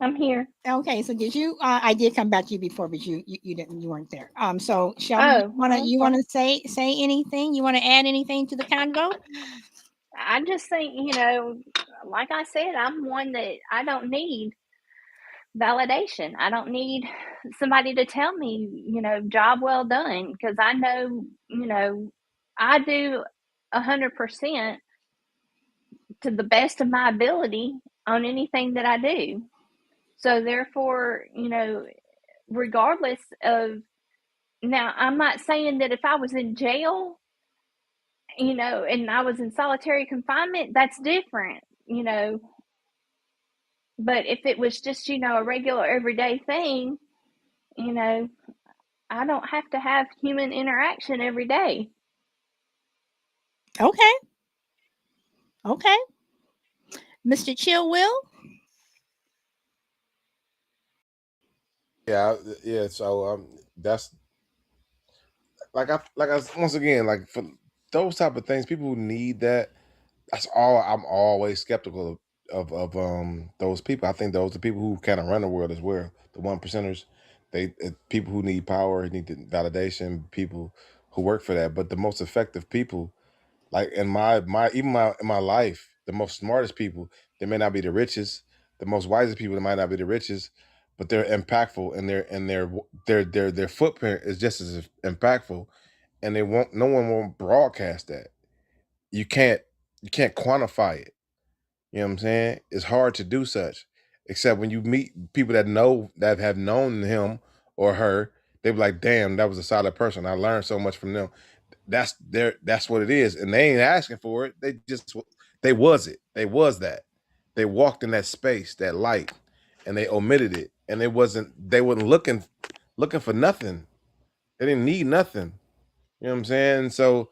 I'm here. Okay, so did you? I did come back to you before, but you didn't. You weren't there. So Shelby, Oh, I'm you sorry. wanna say anything? You wanna add anything to the convo? I just think, like I said, I'm one that I don't need validation. I don't need somebody to tell me, job well done, because I know, I do 100% to the best of my ability on anything that I do. So therefore, regardless of, now I'm not saying that if I was in jail, and I was in solitary confinement, that's different, but if it was just, a regular everyday thing, you know, I don't have to have human interaction every day. Okay, okay, Mr. Chill Will. Yeah, yeah. So that's like I once again, like for those type of things, people who need that. That's all. I'm always skeptical of those people. I think those are people who kind of run the world as well. The one percenters, people who need power, need the validation, people who work for that. But the most effective people, like in my life, the most smartest people, they may not be the richest. The most wisest people, they might not be the richest, but they're impactful, and their footprint is just as impactful, and they won't. No one won't broadcast that. You can't you can't quantify it. You know what I'm saying? It's hard to do such, except when you meet people that have known him or her. They be like, "Damn, that was a solid person. I learned so much from them." That's what it is, and they ain't asking for it. They was it. They was that. They walked in that space, that light, and they omitted it. And they wasn't looking for nothing. They didn't need nothing. You know what I'm saying? So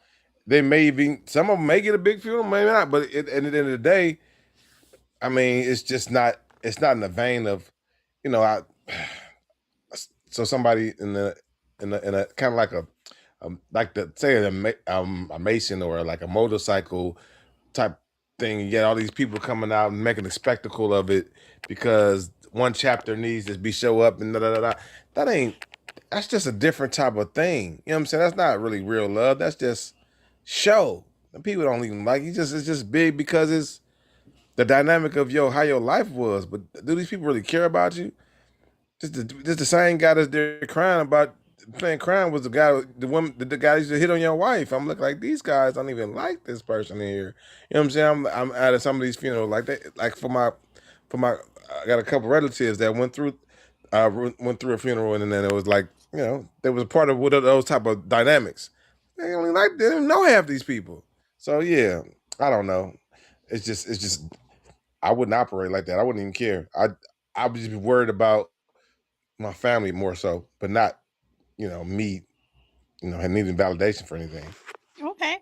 they may even some of them may get a big funeral, maybe not. But at the end of the day, I mean, it's just not. It's not in the vein of, I. So somebody in a kind of like like the say a mason or like a motorcycle type thing. You get all these people coming out and making a spectacle of it because one chapter needs to be show up and da da da. Da. That ain't. That's just a different type of thing. You know what I'm saying? That's not really real love. That's just show. And people don't even like it's just big because it's the dynamic of how your life was. But do these people really care about you? Just the same guy that's there crying about playing crime was the guy that used to hit on your wife. I'm looking like these guys don't even like this person in here. You know what I'm saying? I'm at some of these funerals like that. Like for my I got a couple relatives that went through a funeral, and then it was like there was a part of what are those type of dynamics. They didn't know half these people. So yeah, I don't know. It's just I wouldn't operate like that. I wouldn't even care. I would just be worried about my family more so, but not me and needing validation for anything. Okay.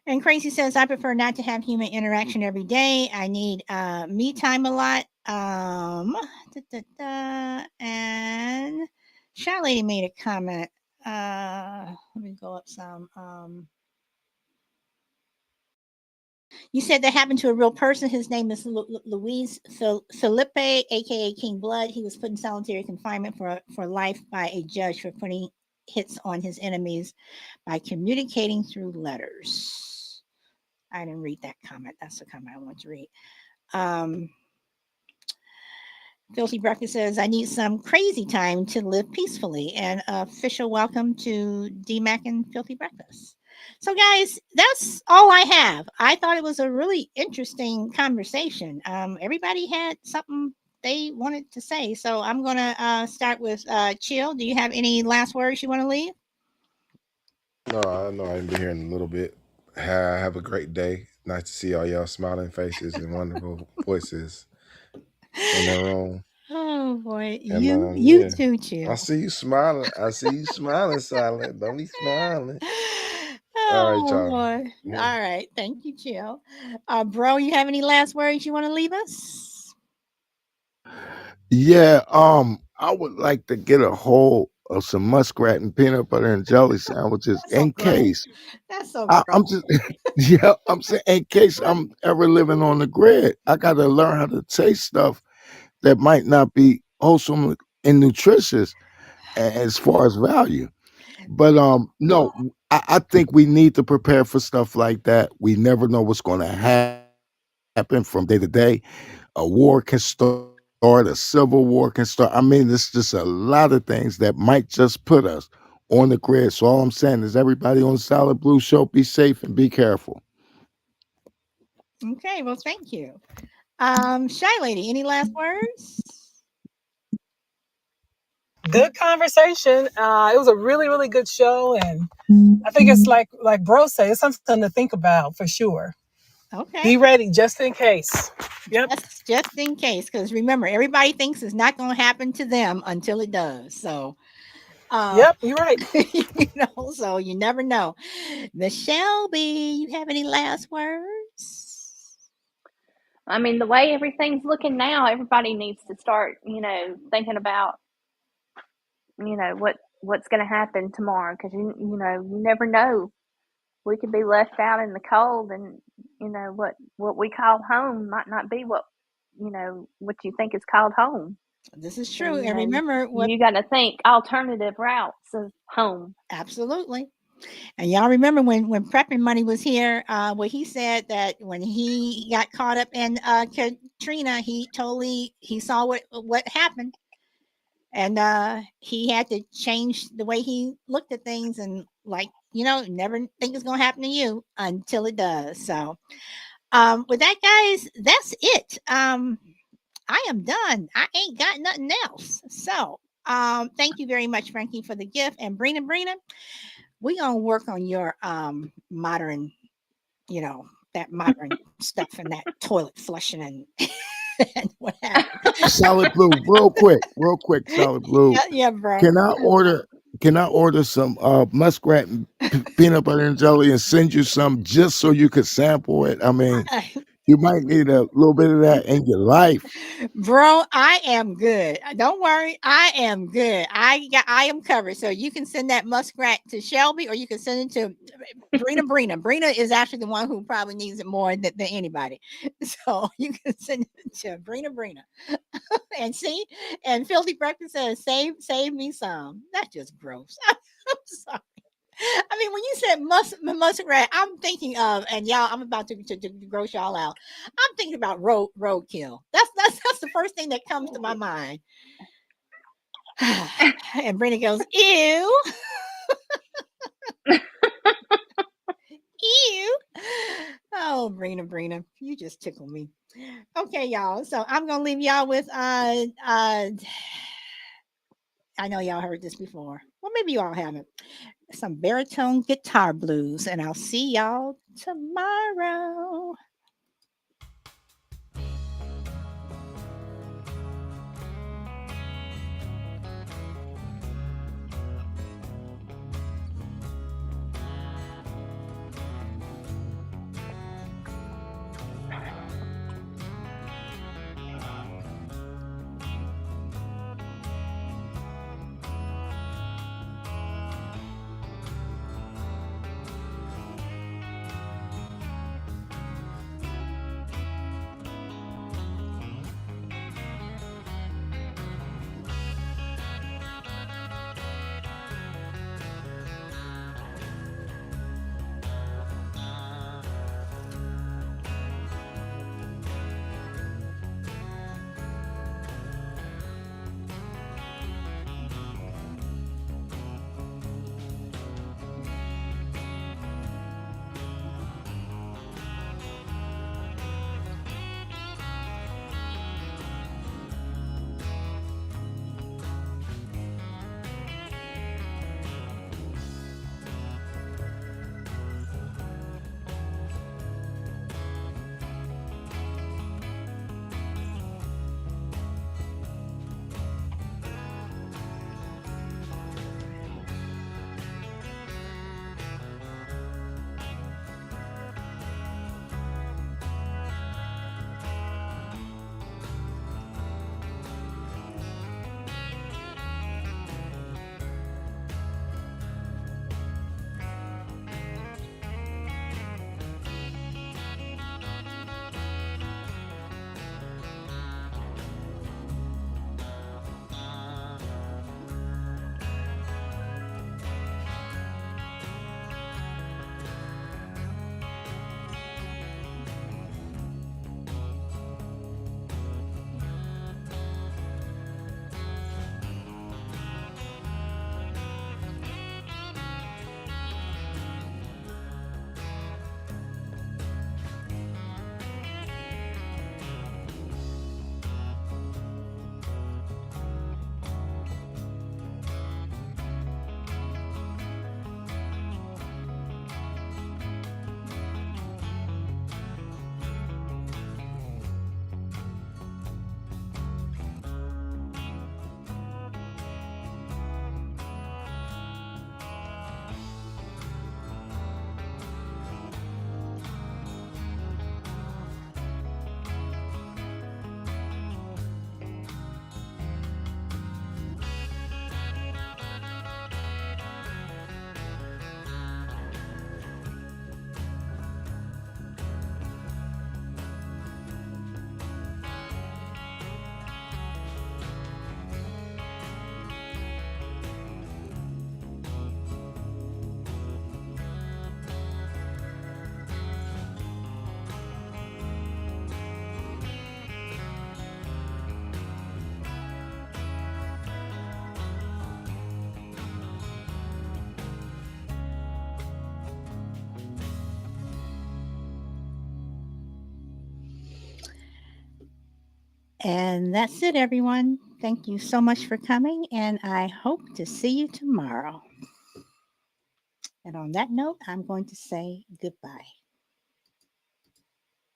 And Crazy says, I prefer not to have human interaction every day. I need me time a lot. And Shy Lady made a comment. Let me go up some. You said that happened to a real person. His name is Luis Felipe, aka King Blood. He was put in solitary confinement for life by a judge for putting hits on his enemies by communicating through letters. I didn't read that comment. That's the comment I want to read. Um, Filthy Breakfast says, I need some crazy time to live peacefully. And official welcome to DMAC and Filthy Breakfast. So, guys, that's all I have. I thought it was a really interesting conversation. Everybody had something they wanted to say. So, I'm going to start with Chill. Do you have any last words you want to leave? No, I know I ain't been here in a little bit. Have a great day. Nice to see all y'all smiling faces and wonderful voices in the room. Oh boy, And you yeah, too, I Chill. see you smiling. I see you smiling, silent. Don't be smiling. All right, Oh y'all. boy. Yeah. All right. Thank you, Jill. Bro, you have any last words you want to leave us? Yeah, I would like to get a hold of some muskrat and peanut butter and jelly sandwiches That's so in gross. case That's so I'm gross. just yeah, I'm saying in case I'm ever living on the grid. I gotta learn how to taste stuff that might not be wholesome and nutritious as far as value. But no, I think we need to prepare for stuff like that. We never know what's going to happen from day to day. A war can start, a civil war can start. I mean, it's just a lot of things that might just put us on the grid. So all I'm saying is everybody on the Solid Blue Show, be safe and be careful. Okay, well, thank you. Shy Lady, any last words? Good conversation. It was a really, really good show, and I think it's like Bro said, it's something to think about for sure. Okay. Be ready just in case. Yep. Just in case, because remember, everybody thinks it's not going to happen to them until it does. So, uh, Yep. You're right. so you never know. Miss Shelby, you have any last words? I mean, the way everything's looking now, everybody needs to start, thinking about, what's going to happen tomorrow, because you never know. We could be left out in the cold, and what we call home might not be what you think is called home. This is So true. And remember what you got to think alternative routes of home. absolutely. And y'all remember when Prepping Money was here, where he said that when he got caught up in Katrina, he saw what happened, and he had to change the way he looked at things, and like never think it's gonna happen to you until it does. So, with that, guys, that's it. I am done. I ain't got nothing else. So, thank you very much, Frankie, for the gift, and Brina, we gonna work on your modern, you know, that modern stuff and that toilet flushing and and what have Solid Blue, real quick, Solid Blue. yeah, bro. Can I order? Can I order some muskrat and peanut butter and jelly and send you some just so you could sample it? I mean, you might need a little bit of that in your life. Bro, I am good. Don't worry, I am good. I am covered. So you can send that muskrat to Shelby, or you can send it to Brina. Brina is actually the one who probably needs it more than anybody. So you can send it to Brina. And see, and Filthy Breakfast says, save me some. That's just gross. I'm sorry. I mean, when you said muskrat, I'm thinking of, and y'all, I'm about to gross y'all out. I'm thinking about roadkill. That's the first thing that comes to my mind. And Brenda goes, ew, ew. Oh, Brina, you just tickle me. Okay, y'all. So I'm gonna leave y'all with I know y'all heard this before. Well, maybe you all haven't. Some baritone guitar blues, and I'll see y'all tomorrow. And that's it, everyone. Thank you so much for coming, and I hope to see you tomorrow. And on that note, I'm going to say goodbye.